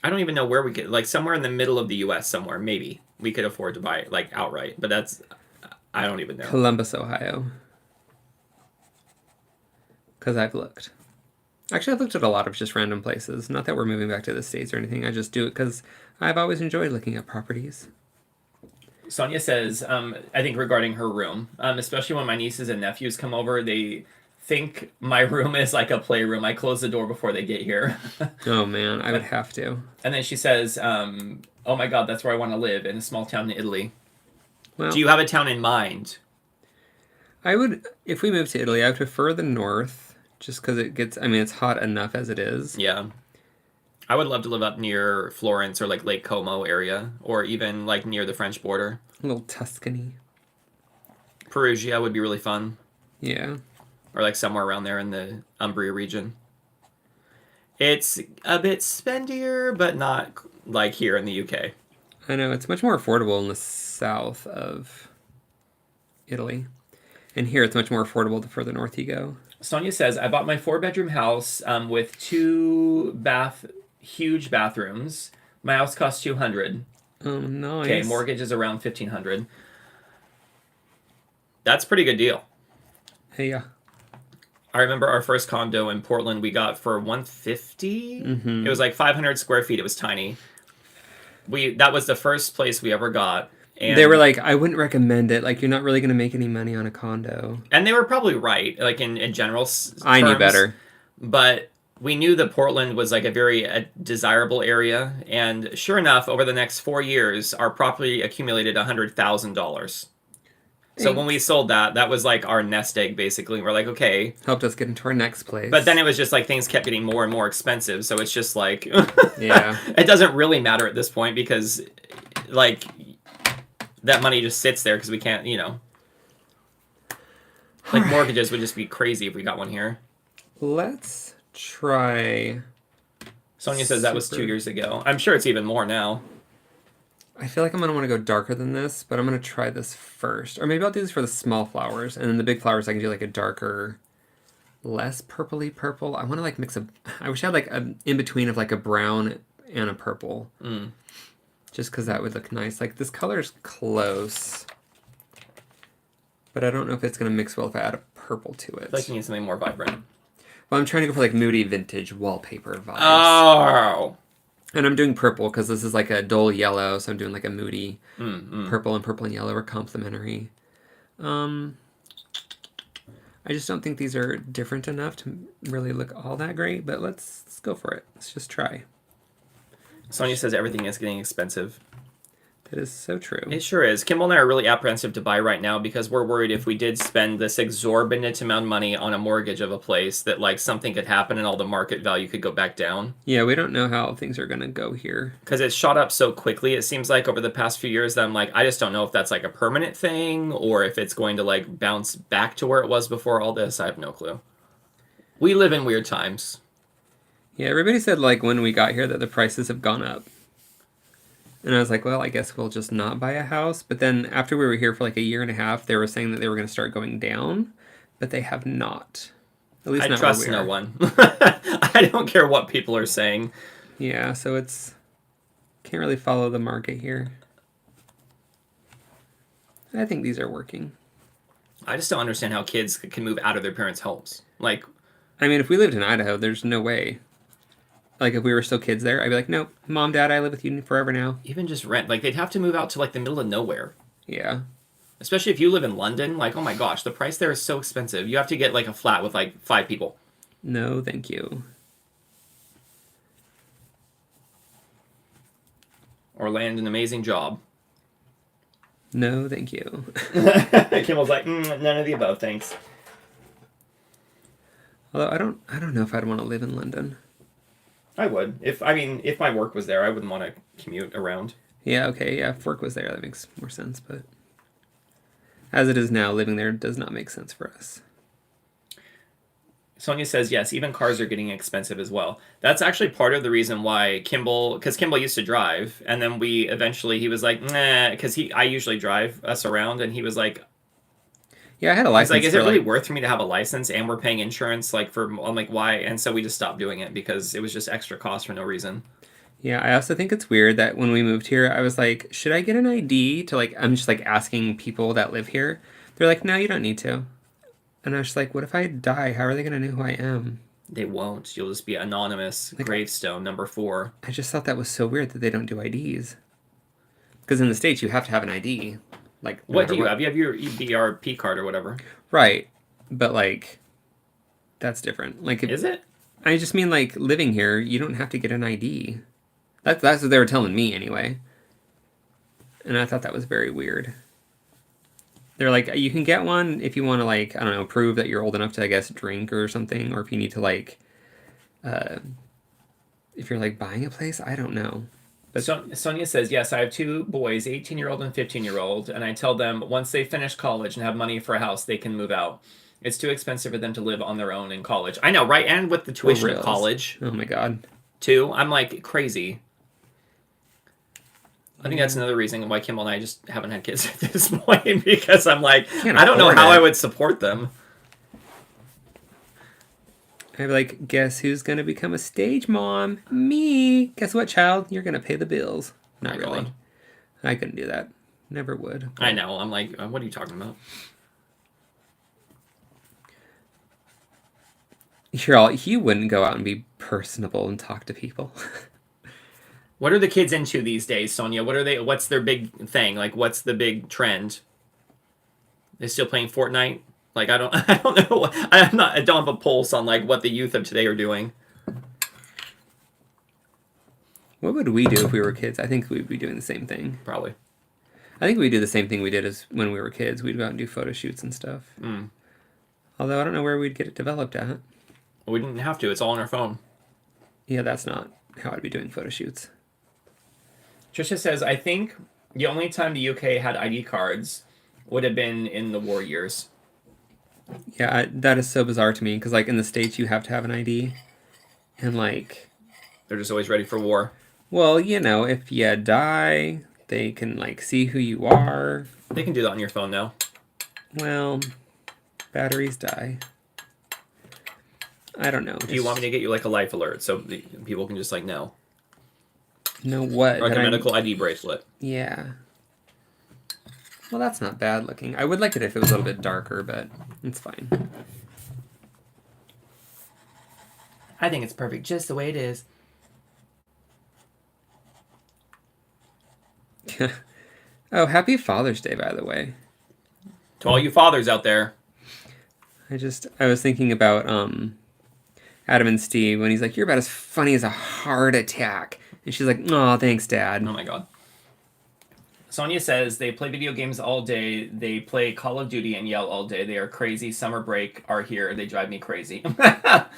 [SPEAKER 2] I don't even know where we could, like somewhere in the middle of the U.S. somewhere, maybe we could afford to buy it like outright. But I don't even know.
[SPEAKER 1] Columbus, Ohio. Because I've looked. Actually, I've looked at a lot of just random places. Not that we're moving back to the States or anything. I just do it because I've always enjoyed looking at properties.
[SPEAKER 2] Sonia says, I think regarding her room, especially when my nieces and nephews come over, they think my room is like a playroom. I close the door before they get here.
[SPEAKER 1] Oh, man. I would have to.
[SPEAKER 2] And then she says, oh, my God, that's where I want to live, in a small town in Italy.
[SPEAKER 1] Well,
[SPEAKER 2] do you have a town in mind?
[SPEAKER 1] I would, if we moved to Italy, I would prefer the north, just because it's hot enough as it is.
[SPEAKER 2] Yeah. I would love to live up near Florence or like Lake Como area, or even like near the French border.
[SPEAKER 1] A little Tuscany.
[SPEAKER 2] Perugia would be really fun.
[SPEAKER 1] Yeah.
[SPEAKER 2] Or like somewhere around there in the Umbria region. It's a bit spendier, but not like here in the UK.
[SPEAKER 1] I know, it's much more affordable in the south of Italy. And here it's much more affordable the further north you go.
[SPEAKER 2] Sonia says, I bought my 4-bedroom house with 2 huge bathrooms. My house cost $200.
[SPEAKER 1] Oh, nice.
[SPEAKER 2] Okay, mortgage is around $1,500. That's a pretty good deal.
[SPEAKER 1] Hey, yeah.
[SPEAKER 2] I remember our first condo in Portland we got for $150.
[SPEAKER 1] Mm-hmm.
[SPEAKER 2] It was like 500 square feet. It was tiny. That was the first place we ever got. And
[SPEAKER 1] they were like, I wouldn't recommend it. Like, you're not really going to make any money on a condo.
[SPEAKER 2] And they were probably right, like in general terms.
[SPEAKER 1] I knew better.
[SPEAKER 2] But we knew that Portland was like a very desirable area. And sure enough, over the next 4 years, our property accumulated $100,000. So when we sold that was like our nest egg, basically. We're like, okay.
[SPEAKER 1] Helped us get into our next place.
[SPEAKER 2] But then it was just like things kept getting more and more expensive. So it's just like,
[SPEAKER 1] yeah,
[SPEAKER 2] it doesn't really matter at this point because like that money just sits there because we can't, like mortgages would just be crazy if we got one here.
[SPEAKER 1] Let's try.
[SPEAKER 2] Sonia says that was 2 years ago. I'm sure it's even more now.
[SPEAKER 1] I feel like I'm going to want to go darker than this, but I'm going to try this first. Or maybe I'll do this for the small flowers. And then the big flowers, I can do like a darker, less purpley purple. I want to like mix I wish I had like an in-between of like a brown and a purple. Just because that would look nice. Like this color's close. But I don't know if it's going to mix well if I add a purple to it.
[SPEAKER 2] I feel like you need something more vibrant.
[SPEAKER 1] Well, I'm trying to go for like moody vintage wallpaper vibes.
[SPEAKER 2] Oh!
[SPEAKER 1] And I'm doing purple because this is like a dull yellow, so I'm doing like a moody
[SPEAKER 2] Mm-hmm.
[SPEAKER 1] purple, and purple and yellow are complementary. I just don't think these are different enough to really look all that great, but let's go for it. Let's just try.
[SPEAKER 2] Sonia says everything is getting expensive.
[SPEAKER 1] That is so true.
[SPEAKER 2] It sure is. Kimball and I are really apprehensive to buy right now because we're worried if we did spend this exorbitant amount of money on a mortgage of a place that like something could happen and all the market value could go back down.
[SPEAKER 1] Yeah, we don't know how things are going to go here.
[SPEAKER 2] Because it's shot up so quickly, it seems like over the past few years that I'm like, I just don't know if that's like a permanent thing or if it's going to like bounce back to where it was before all this. I have no clue. We live in weird times.
[SPEAKER 1] Yeah, everybody said like when we got here that the prices have gone up. And I was like, well, I guess we'll just not buy a house. But then after we were here for like a year and a half, they were saying that they were going to start going down, but they have not. At least
[SPEAKER 2] I
[SPEAKER 1] not
[SPEAKER 2] trust
[SPEAKER 1] where we
[SPEAKER 2] no
[SPEAKER 1] are.
[SPEAKER 2] one. I don't care what people are saying.
[SPEAKER 1] Yeah, so can't really follow the market here. I think these are working.
[SPEAKER 2] I just don't understand how kids can move out of their parents' homes. Like,
[SPEAKER 1] I mean, if we lived in Idaho, there's no way. Like, if we were still kids there, I'd be like, nope, Mom, Dad, I live with you forever now.
[SPEAKER 2] even just rent. Like, they'd have to move out to like the middle of nowhere.
[SPEAKER 1] Yeah.
[SPEAKER 2] Especially if you live in London. Like, oh my gosh, the price there is so expensive. You have to get like a flat with like 5 people.
[SPEAKER 1] No, thank you.
[SPEAKER 2] Or land an amazing job.
[SPEAKER 1] No, thank you.
[SPEAKER 2] Kimmel's like, none of the above, thanks.
[SPEAKER 1] Although I don't know if I'd want to live in London.
[SPEAKER 2] I would. If my work was there, I wouldn't want to commute around.
[SPEAKER 1] Yeah, okay, yeah, if work was there, that makes more sense, but as it is now, living there does not make sense for us.
[SPEAKER 2] Sonia says, yes, even cars are getting expensive as well. That's actually part of the reason why because Kimball used to drive, and then he was like, nah, because I usually drive us around, and he was like,
[SPEAKER 1] yeah, I had a license.
[SPEAKER 2] He's like, is it really worth for me to have a license, and we're paying insurance, like, I'm like, why? And so we just stopped doing it, because it was just extra cost for no reason.
[SPEAKER 1] Yeah, I also think it's weird that when we moved here, I was like, should I get an ID to like, I'm just like asking people that live here. They're like, no, you don't need to. And I was just like, what if I die? How are they going to know who I am?
[SPEAKER 2] They won't. You'll just be anonymous. Like, gravestone number 4.
[SPEAKER 1] I just thought that was so weird that they don't do IDs. Because in the States, you have to have an ID. Like,
[SPEAKER 2] what do you have? You have your EBRP card or whatever.
[SPEAKER 1] Right. But like, that's different. Like,
[SPEAKER 2] is it?
[SPEAKER 1] I just mean like living here, you don't have to get an ID. That's what they were telling me anyway. And I thought that was very weird. They're like, you can get one if you want to, like, I don't know, prove that you're old enough to, I guess, drink or something. Or if you need to, like, if you're, like, buying a place. I don't know.
[SPEAKER 2] But Sonia says, yes, I have 2 boys, 18-year-old and 15-year-old. And I tell them once they finish college and have money for a house, they can move out. It's too expensive for them to live on their own in college. I know, right? And with the tuition of college.
[SPEAKER 1] Oh, my God.
[SPEAKER 2] Too. I'm, like, crazy. I think that's another reason why Kimball and I just haven't had kids at this point, because I'm like, I don't know how I would support them.
[SPEAKER 1] I'd be like, guess who's going to become a stage mom? Me. Guess what, child? You're going to pay the bills. Not really. God. I couldn't do that. Never would.
[SPEAKER 2] I know. I'm like, what are you talking about?
[SPEAKER 1] He wouldn't go out and be personable and talk to people.
[SPEAKER 2] What are the kids into these days, Sonia? What's their big thing? Like, what's the big trend? They still playing Fortnite? Like, I don't know. I don't have a pulse on like what the youth of today are doing.
[SPEAKER 1] What would we do if we were kids? I think we'd be doing the same thing.
[SPEAKER 2] Probably.
[SPEAKER 1] I think we'd do the same thing we did as when we were kids. We'd go out and do photo shoots and stuff. Although I don't know where we'd get it developed at.
[SPEAKER 2] Well, we didn't have to. It's all on our phone.
[SPEAKER 1] Yeah, that's not how I'd be doing photo shoots.
[SPEAKER 2] Trisha says, I think the only time the UK had ID cards would have been in the war years.
[SPEAKER 1] Yeah, that is so bizarre to me, because, like, in the States, you have to have an ID. And, like...
[SPEAKER 2] They're just always ready for war.
[SPEAKER 1] Well, you know, if you die, they can, like, see who you are.
[SPEAKER 2] They can do that on your phone now.
[SPEAKER 1] Well, batteries die. I don't know.
[SPEAKER 2] Do you want me to get you, like, a life alert so people can just, like, know?
[SPEAKER 1] Know what?
[SPEAKER 2] Like a medical ID bracelet.
[SPEAKER 1] Yeah. Well, that's not bad looking. I would like it if it was a little bit darker, but it's fine.
[SPEAKER 2] I think it's perfect just the way it is.
[SPEAKER 1] Oh, happy Father's Day, by the way.
[SPEAKER 2] To all you fathers out there.
[SPEAKER 1] I was thinking about Adam and Steve when he's like, "You're about as funny as a heart attack," and she's like, "Oh, thanks, Dad."
[SPEAKER 2] Oh my god. Sonia says they play video games all day. They play Call of Duty and yell all day. They are crazy. Summer break are here. They drive me crazy.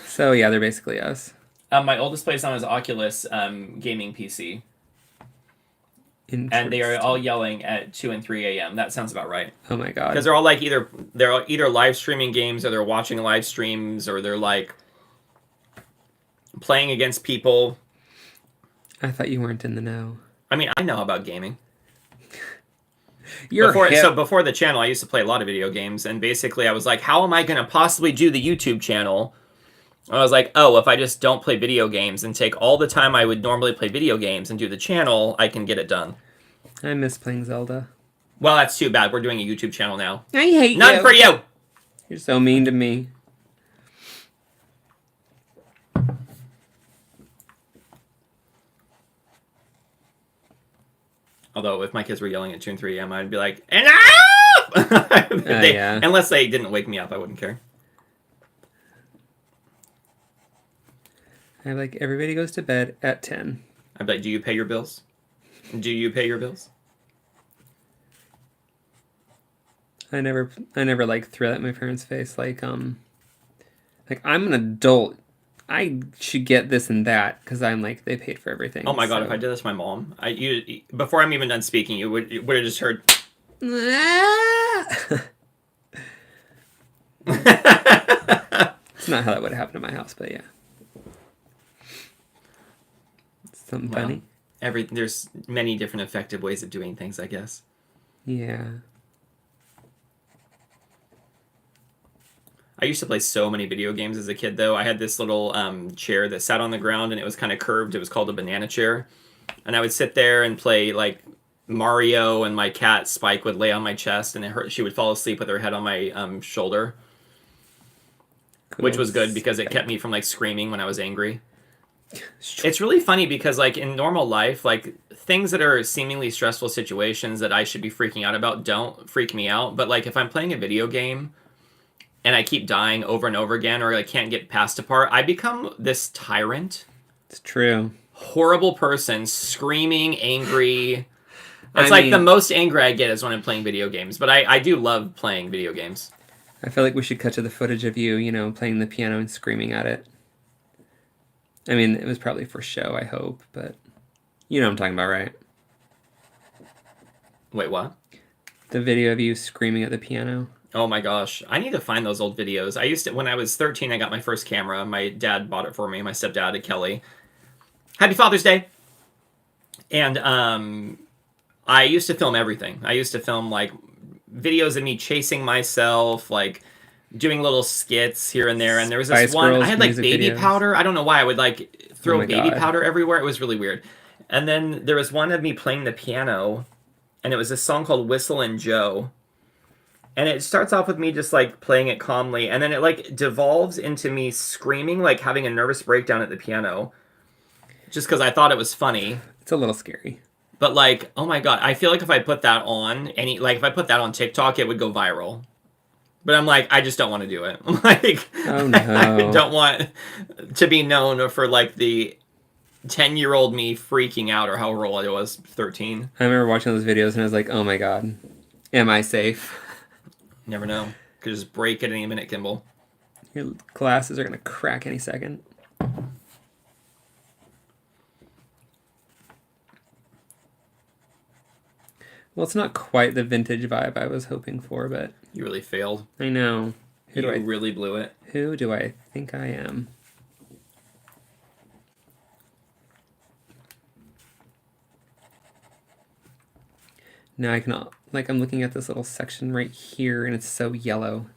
[SPEAKER 1] So yeah, they're basically us.
[SPEAKER 2] My oldest plays on his Oculus gaming PC. And they are all yelling at 2 and 3 a.m. That sounds about right.
[SPEAKER 1] Oh my god.
[SPEAKER 2] Because they're all like either live streaming games, or they're watching live streams, or they're like playing against people.
[SPEAKER 1] I thought you weren't in the know.
[SPEAKER 2] I mean, I know about gaming.
[SPEAKER 1] Before
[SPEAKER 2] the channel, I used to play a lot of video games, and basically I was like, how am I going to possibly do the YouTube channel? I was like, oh, if I just don't play video games and take all the time I would normally play video games and do the channel, I can get it done.
[SPEAKER 1] I miss playing Zelda.
[SPEAKER 2] Well, that's too bad. We're doing a YouTube channel now.
[SPEAKER 1] I hate
[SPEAKER 2] None for you!
[SPEAKER 1] You're so mean to me.
[SPEAKER 2] Although, if my kids were yelling at 2 and 3 a.m., I'd be like, enough!
[SPEAKER 1] Yeah.
[SPEAKER 2] Unless they didn't wake me up, I wouldn't care.
[SPEAKER 1] I'm like, everybody goes to bed at 10.
[SPEAKER 2] I'd be like, do you pay your bills? Do you pay your bills?
[SPEAKER 1] I never like threw that in my parents' face. Like I'm an adult. I should get this and that because I'm like, they paid for everything.
[SPEAKER 2] Oh my god, if I did this to my mom, before I'm even done speaking, you would have just heard.
[SPEAKER 1] It's not how that would happen in my house, but yeah. Something funny.
[SPEAKER 2] There's many different effective ways of doing things, I guess.
[SPEAKER 1] Yeah.
[SPEAKER 2] I used to play so many video games as a kid, though. I had this little chair that sat on the ground, and it was kind of curved. It was called a banana chair. And I would sit there and play, like, Mario, and my cat, Spike, would lay on my chest, and she would fall asleep with her head on my shoulder. Cool. Which was good, because it kept me from, like, screaming when I was angry. It's really funny, because, like, in normal life, like, things that are seemingly stressful situations that I should be freaking out about don't freak me out. But, like, if I'm playing a video game and I keep dying over and over again, or I can't get past a part, I become this tyrant.
[SPEAKER 1] It's true.
[SPEAKER 2] Horrible person, screaming, angry. It's the most angry I get is when I'm playing video games. But I do love playing video games.
[SPEAKER 1] I feel like we should cut to the footage of you, playing the piano and screaming at it. I mean, it was probably for show, I hope, but you know what I'm talking about, right?
[SPEAKER 2] Wait, what?
[SPEAKER 1] The video of you screaming at the piano.
[SPEAKER 2] Oh my gosh. I need to find those old videos. When I was 13, I got my first camera. My dad bought it for me, my stepdad, Kelly. Happy Father's Day! And I used to film everything. I used to film, like, videos of me chasing myself, like, doing little skits here and there. And there was this
[SPEAKER 1] Spice
[SPEAKER 2] one,
[SPEAKER 1] Girls
[SPEAKER 2] I had, like, baby
[SPEAKER 1] videos.
[SPEAKER 2] powder. I don't know why. I would, like, throw baby
[SPEAKER 1] God.
[SPEAKER 2] powder everywhere. It was really weird. And then there was one of me playing the piano, and it was a song called Whistlin' Joe. And it starts off with me just, like, playing it calmly, and then it, like, devolves into me screaming, like, having a nervous breakdown at the piano, just because I thought it was funny.
[SPEAKER 1] It's a little scary.
[SPEAKER 2] But, like, oh my god, I feel like if I put that on, if I put that on TikTok, it would go viral. But I'm like, I just don't want to do it. I'm like,
[SPEAKER 1] oh no.
[SPEAKER 2] I don't want to be known for, like, the 10-year-old me freaking out, or however old I was, 13.
[SPEAKER 1] I remember watching those videos, and I was like, oh my god, am I safe?
[SPEAKER 2] Never know. Could just break at any minute, Kimball.
[SPEAKER 1] Your glasses are going to crack any second. Well, it's not quite the vintage vibe I was hoping for, but...
[SPEAKER 2] You really failed.
[SPEAKER 1] I know.
[SPEAKER 2] You really blew it.
[SPEAKER 1] Who do I think I am? Now I can... Like, I'm looking at this little section right here, and it's so yellow.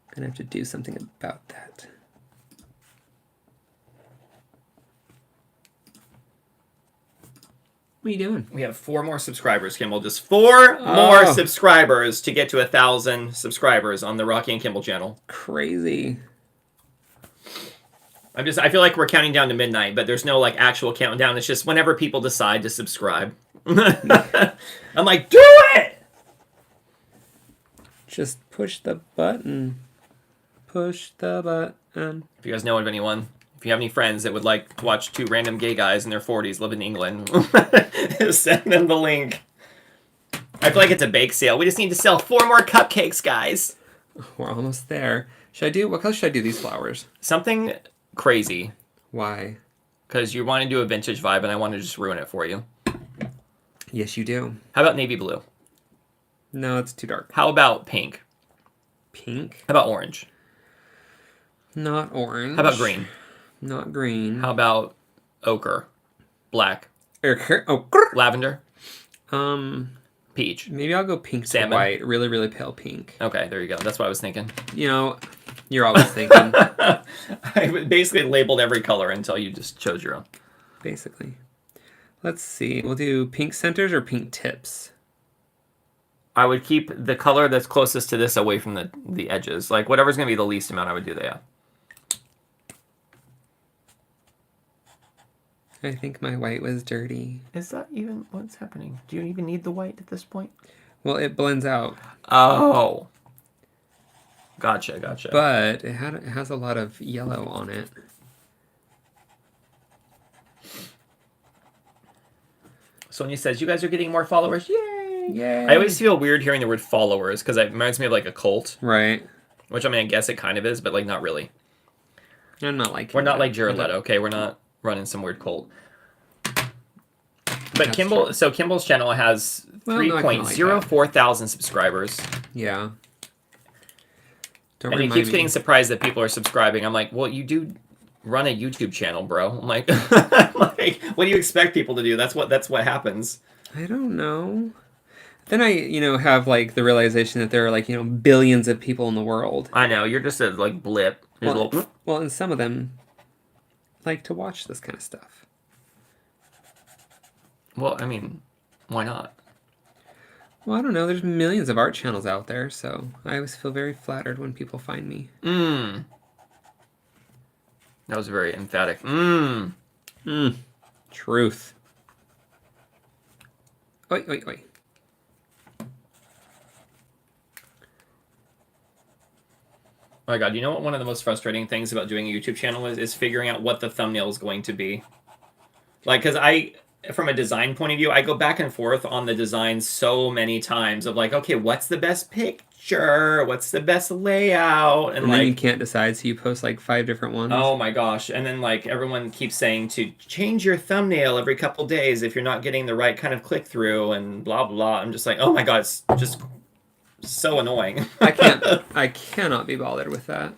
[SPEAKER 1] I'm going to have to do something about that. What are you doing?
[SPEAKER 2] We have 4 more subscribers, Kimball. Just 4 more subscribers to get to 1,000 subscribers on the Rocky and Kimball channel.
[SPEAKER 1] Crazy.
[SPEAKER 2] I feel like we're counting down to midnight, but there's no, like, actual countdown. It's just whenever people decide to subscribe. I'm like, do it!
[SPEAKER 1] Just push the button. Push the button.
[SPEAKER 2] If you guys know of anyone, if you have any friends that would like to watch two random gay guys in their 40s live in England, send them the link. I feel like it's a bake sale. We just need to sell 4 more cupcakes, guys.
[SPEAKER 1] We're almost there. What color should I do these flowers?
[SPEAKER 2] Something crazy.
[SPEAKER 1] Why?
[SPEAKER 2] Because you want to do a vintage vibe, and I want to just ruin it for you.
[SPEAKER 1] Yes, you do.
[SPEAKER 2] How about navy blue?
[SPEAKER 1] No, it's too dark.
[SPEAKER 2] How about pink?
[SPEAKER 1] Pink?
[SPEAKER 2] How about orange?
[SPEAKER 1] Not orange.
[SPEAKER 2] How about green?
[SPEAKER 1] Not green.
[SPEAKER 2] How about ochre? Black?
[SPEAKER 1] Ochre?
[SPEAKER 2] Lavender? Peach?
[SPEAKER 1] Maybe I'll go pink
[SPEAKER 2] Salmon.
[SPEAKER 1] to white. Really, really pale pink.
[SPEAKER 2] Okay, there you go. That's what I was thinking.
[SPEAKER 1] You know, you're always thinking.
[SPEAKER 2] I basically labeled every color until you just chose your own.
[SPEAKER 1] Basically. Let's see. We'll do pink centers or pink tips.
[SPEAKER 2] I would keep the color that's closest to this away from the edges. Like, whatever's going to be the least amount, I would do that, yeah.
[SPEAKER 1] I think my white was dirty.
[SPEAKER 2] Is that even what's happening? Do you even need the white at this point?
[SPEAKER 1] Well, it blends out.
[SPEAKER 2] Oh. Gotcha.
[SPEAKER 1] But it has a lot of yellow on it.
[SPEAKER 2] Sonia says, you guys are getting more followers. Yay!
[SPEAKER 1] Yay!
[SPEAKER 2] I always feel weird hearing the word followers because it reminds me of like a cult.
[SPEAKER 1] Right.
[SPEAKER 2] Which, I mean, I guess it kind of is, but like not really.
[SPEAKER 1] I'm not like.
[SPEAKER 2] We're not like Jared Leto, okay? We're not running some weird cult. But Kimball's channel has 3.04 thousand subscribers.
[SPEAKER 1] Yeah.
[SPEAKER 2] And he keeps getting surprised that people are subscribing. I'm like, well, you do run a YouTube channel, bro. I'm like, what do you expect people to do? That's what happens.
[SPEAKER 1] I don't know. Then I, have like the realization that there are like, billions of people in the world.
[SPEAKER 2] I know, you're just a like blip.
[SPEAKER 1] Well, and some of them like to watch this kind of stuff.
[SPEAKER 2] Well, I mean, why not?
[SPEAKER 1] Well, I don't know. There's millions of art channels out there, so I always feel very flattered when people find me.
[SPEAKER 2] That was very emphatic.
[SPEAKER 1] Truth. Oi.
[SPEAKER 2] Oh my god, you know what one of the most frustrating things about doing a YouTube channel is figuring out what the thumbnail is going to be. Like, because from a design point of view, I go back and forth on the design so many times of like, okay, what's the best picture? What's the best layout?
[SPEAKER 1] And then you can't decide, so you post like 5 different ones.
[SPEAKER 2] Oh my gosh. And then like everyone keeps saying to change your thumbnail every couple days if you're not getting the right kind of click through and blah, blah. I'm just like, oh my god, it's just so annoying.
[SPEAKER 1] I cannot be bothered with that.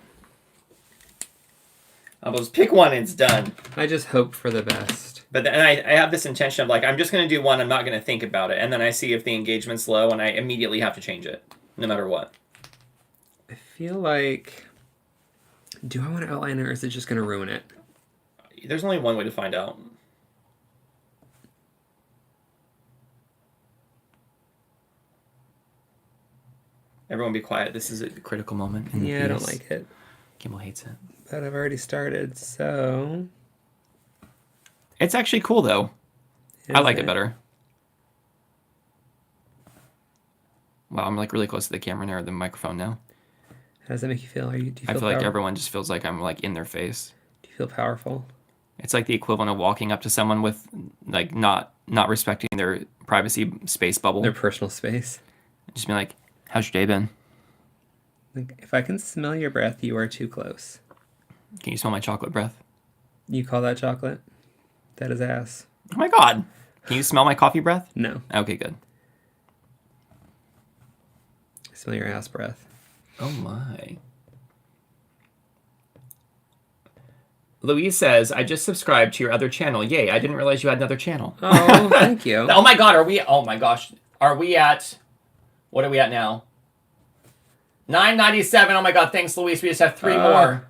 [SPEAKER 2] I'll just pick one and it's done.
[SPEAKER 1] I just hope for the best.
[SPEAKER 2] But then I have this intention of like, I'm just going to do one, I'm not going to think about it. And then I see if the engagement's low and I immediately have to change it, no matter what.
[SPEAKER 1] I feel like, do I want to outline it or is it just going to ruin it?
[SPEAKER 2] There's only one way to find out. Everyone be quiet. This is a critical moment.
[SPEAKER 1] Yeah, I don't like it.
[SPEAKER 2] Kimball hates it.
[SPEAKER 1] But I've already started, so...
[SPEAKER 2] It's actually cool, though. I like it better. Wow, I'm like really close to the camera near the microphone now.
[SPEAKER 1] How does that make you feel? I
[SPEAKER 2] feel like everyone just feels like I'm like in their face.
[SPEAKER 1] Do you feel powerful?
[SPEAKER 2] It's like the equivalent of walking up to someone with like not respecting their privacy space bubble.
[SPEAKER 1] Their personal space.
[SPEAKER 2] Just be like, how's your day been?
[SPEAKER 1] Like, if I can smell your breath, you are too close.
[SPEAKER 2] Can you smell my chocolate breath?
[SPEAKER 1] You call that chocolate? That is ass.
[SPEAKER 2] Oh my god. Can you smell my coffee breath?
[SPEAKER 1] No.
[SPEAKER 2] Okay, good.
[SPEAKER 1] I smell your ass breath.
[SPEAKER 2] Oh my. Louise says, I just subscribed to your other channel. Yay, I didn't realize you had another channel.
[SPEAKER 1] Oh, thank you.
[SPEAKER 2] Oh my god, oh my gosh. What are we at now? 997. Oh my god, thanks Louise. We just have 3 more.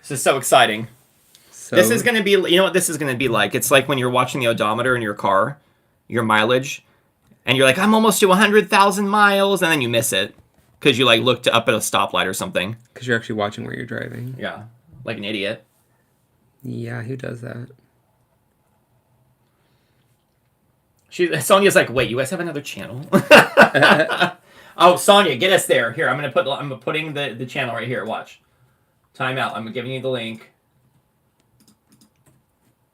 [SPEAKER 2] This is so exciting. This is going to be, you know what this is going to be like? It's like when you're watching the odometer in your car, your mileage, and you're like, I'm almost to 100,000 miles, and then you miss it because you like looked up at a stoplight or something.
[SPEAKER 1] Because you're actually watching where you're driving.
[SPEAKER 2] Yeah, like an idiot.
[SPEAKER 1] Yeah, who does that?
[SPEAKER 2] Sonia's like, wait, you guys have another channel? Oh, Sonia, get us there. Here, I'm putting the channel right here. Watch. Time out. I'm giving you the link.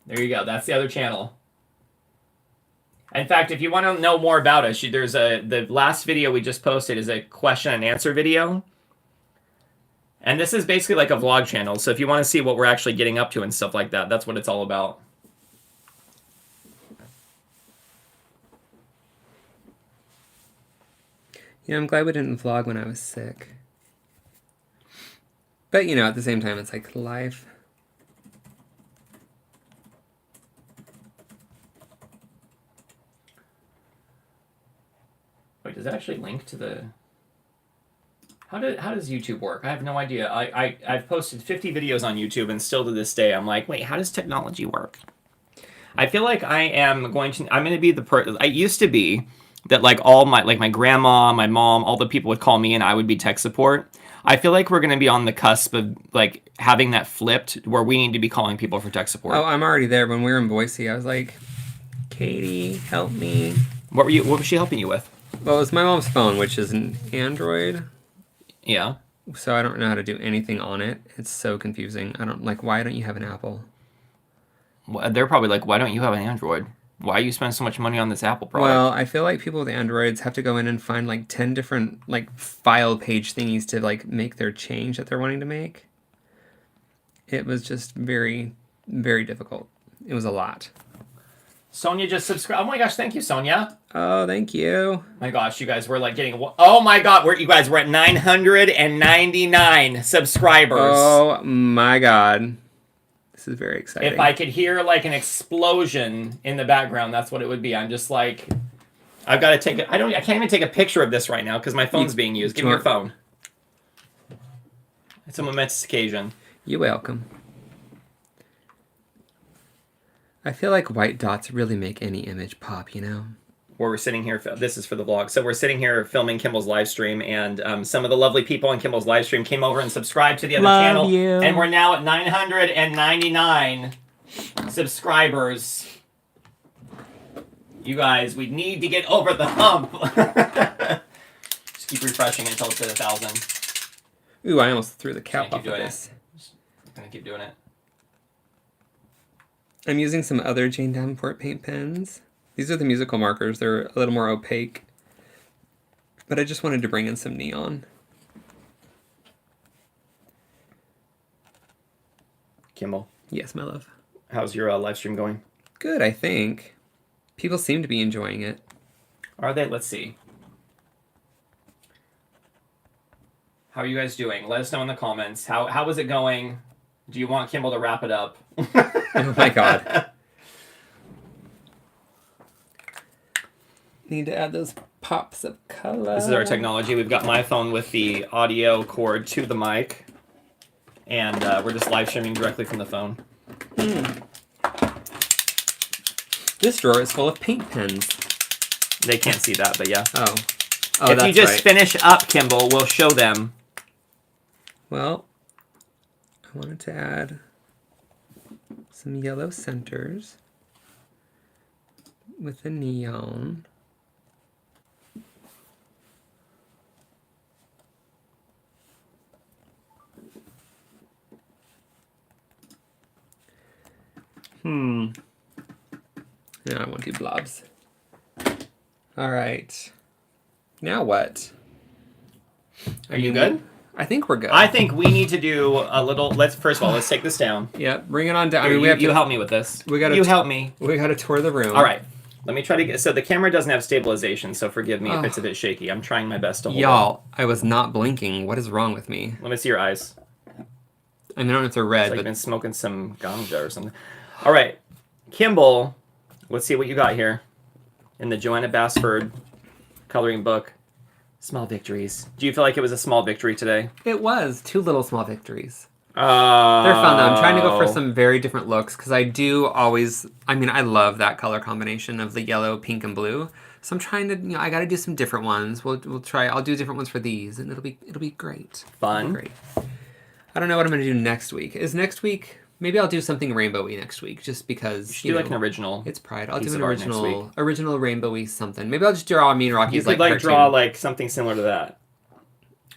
[SPEAKER 2] There you go. That's the other channel. In fact, if you want to know more about us, there's the last video we just posted is a question and answer video. And this is basically like a vlog channel. So if you want to see what we're actually getting up to and stuff like that, that's what it's all about.
[SPEAKER 1] Yeah, I'm glad we didn't vlog when I was sick. But, you know, at the same time, it's like life.
[SPEAKER 2] Wait, does it actually link to the... How does YouTube work? I have no idea. I've posted 50 videos on YouTube, and still to this day, I'm like, wait, how does technology work? I feel like I'm going to be the person... I used to be that like all my grandma, my mom, all the people would call me and I would be tech support. I feel like we're going to be on the cusp of like having that flipped where we need to be calling people for tech support.
[SPEAKER 1] Oh, I'm already there. When we were in Boise, I was like, Katie, help me.
[SPEAKER 2] What was she helping you with?
[SPEAKER 1] Well, it was my mom's phone, which is an Android.
[SPEAKER 2] Yeah.
[SPEAKER 1] So I don't know how to do anything on it. It's so confusing. Why don't you have an Apple?
[SPEAKER 2] Well, they're probably like, why don't you have an Android? Why you spend so much money on this Apple product?
[SPEAKER 1] Well, I feel like people with Androids have to go in and find like 10 different like file page thingies to like make their change that they're wanting to make. It was just very, very difficult. It was a lot.
[SPEAKER 2] Sonia just subscribed. Oh my gosh, thank you, Sonia.
[SPEAKER 1] Oh, thank you.
[SPEAKER 2] My gosh, you guys were like getting... Oh my god, you guys were at 999 subscribers.
[SPEAKER 1] Oh my god. This is very exciting.
[SPEAKER 2] If I could hear like an explosion in the background, that's what it would be. I'm just like... I've got to take it. I can't even take a picture of this right now because my phone's being used. Give me your phone. It's a momentous occasion.
[SPEAKER 1] You're welcome. I feel like white dots really make any image pop, you know?
[SPEAKER 2] Where we're sitting here, this is for the vlog. So we're sitting here filming Kimball's live stream, and some of the lovely people on Kimball's live stream came over and subscribed to the other channel.
[SPEAKER 1] You.
[SPEAKER 2] And we're now at 999 subscribers. You guys, we need to get over the hump. Just keep refreshing until it's at 1,000.
[SPEAKER 1] Ooh, I almost threw the cap off of this.
[SPEAKER 2] I'm gonna keep doing it.
[SPEAKER 1] I'm using some other Jane Davenport paint pens. These are the musical markers. They're a little more opaque. But I just wanted to bring in some neon.
[SPEAKER 2] Kimball.
[SPEAKER 1] Yes, my love.
[SPEAKER 2] How's your live stream going?
[SPEAKER 1] Good, I think. People seem to be enjoying it.
[SPEAKER 2] Are they? Let's see. How are you guys doing? Let us know in the comments. How is it going? Do you want Kimball to wrap it up?
[SPEAKER 1] Oh my god. Need to add those pops of color.
[SPEAKER 2] This is our technology. We've got my phone with the audio cord to the mic. And we're just live streaming directly from the phone.
[SPEAKER 1] This drawer is full of paint pens.
[SPEAKER 2] They can't see that, but yeah.
[SPEAKER 1] Oh,
[SPEAKER 2] if you just finish up, Kimball, we'll show them.
[SPEAKER 1] Well, I wanted to add some yellow centers with the neon. No, I want to do blobs. All right. Now what?
[SPEAKER 2] Are you good?
[SPEAKER 1] I think we're good.
[SPEAKER 2] I think we need to do a little... First of all, let's take this down.
[SPEAKER 1] Yeah, bring it on down.
[SPEAKER 2] Here,
[SPEAKER 1] I mean, we have
[SPEAKER 2] you
[SPEAKER 1] to
[SPEAKER 2] help me with this.
[SPEAKER 1] You
[SPEAKER 2] help me.
[SPEAKER 1] We got to tour the room.
[SPEAKER 2] All right. Let me try to get... So the camera doesn't have stabilization, so forgive me if it's a bit shaky. I'm trying my best to hold
[SPEAKER 1] Y'all, I was not blinking. What is wrong with me?
[SPEAKER 2] Let me see your eyes.
[SPEAKER 1] I don't know if they're red,
[SPEAKER 2] It's like
[SPEAKER 1] but...
[SPEAKER 2] you've been smoking some ganja or something. All right. Kimball, let's see what you got here. In the Johanna Basford coloring book. Small victories. Do you feel like it was a small victory today?
[SPEAKER 1] It was. 2 little small victories.
[SPEAKER 2] Oh.
[SPEAKER 1] They're fun, though. I'm trying to go for some very different looks, because I do always... I mean, I love that color combination of the yellow, pink, and blue. So I'm trying to... I got to do some different ones. We'll try... I'll do different ones for these, and it'll be great.
[SPEAKER 2] Fun.
[SPEAKER 1] Great. I don't know what I'm going to do next week. Is next week... Maybe I'll do something rainbowy next week, just because
[SPEAKER 2] You should do like an original.
[SPEAKER 1] It's Pride. I'll
[SPEAKER 2] piece
[SPEAKER 1] do an
[SPEAKER 2] of art next
[SPEAKER 1] original rainbowy something. Maybe I'll just draw me and Rocky's
[SPEAKER 2] You could
[SPEAKER 1] like
[SPEAKER 2] draw like something similar to that.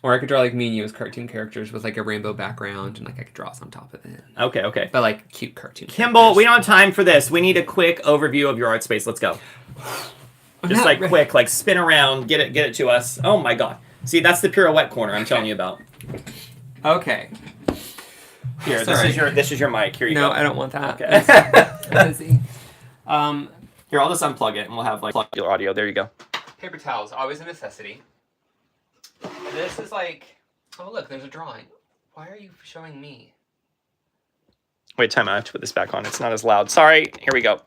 [SPEAKER 1] Or I could draw like me and you as cartoon characters with like a rainbow background, and like I could draw us on top of it.
[SPEAKER 2] Okay.
[SPEAKER 1] But like cute cartoon.
[SPEAKER 2] Kimball,
[SPEAKER 1] characters.
[SPEAKER 2] we don't have time for this. We need a quick overview of your art space. Let's go. Just like quick, like spin around, get it to us. Oh my god. See, that's the pirouette corner I'm telling you about.
[SPEAKER 1] Okay.
[SPEAKER 2] Here,
[SPEAKER 1] Sorry.
[SPEAKER 2] this is your mic. Here you go.
[SPEAKER 1] No, I don't want that.
[SPEAKER 2] Okay.
[SPEAKER 1] Busy.
[SPEAKER 2] Here, I'll just unplug it and we'll have like your audio. There you go.
[SPEAKER 1] Paper towels, always a necessity. This is like, oh look, there's a drawing. Why are you showing me?
[SPEAKER 2] Wait, time out. I have to put this back on. It's not as loud. Sorry. Here we go.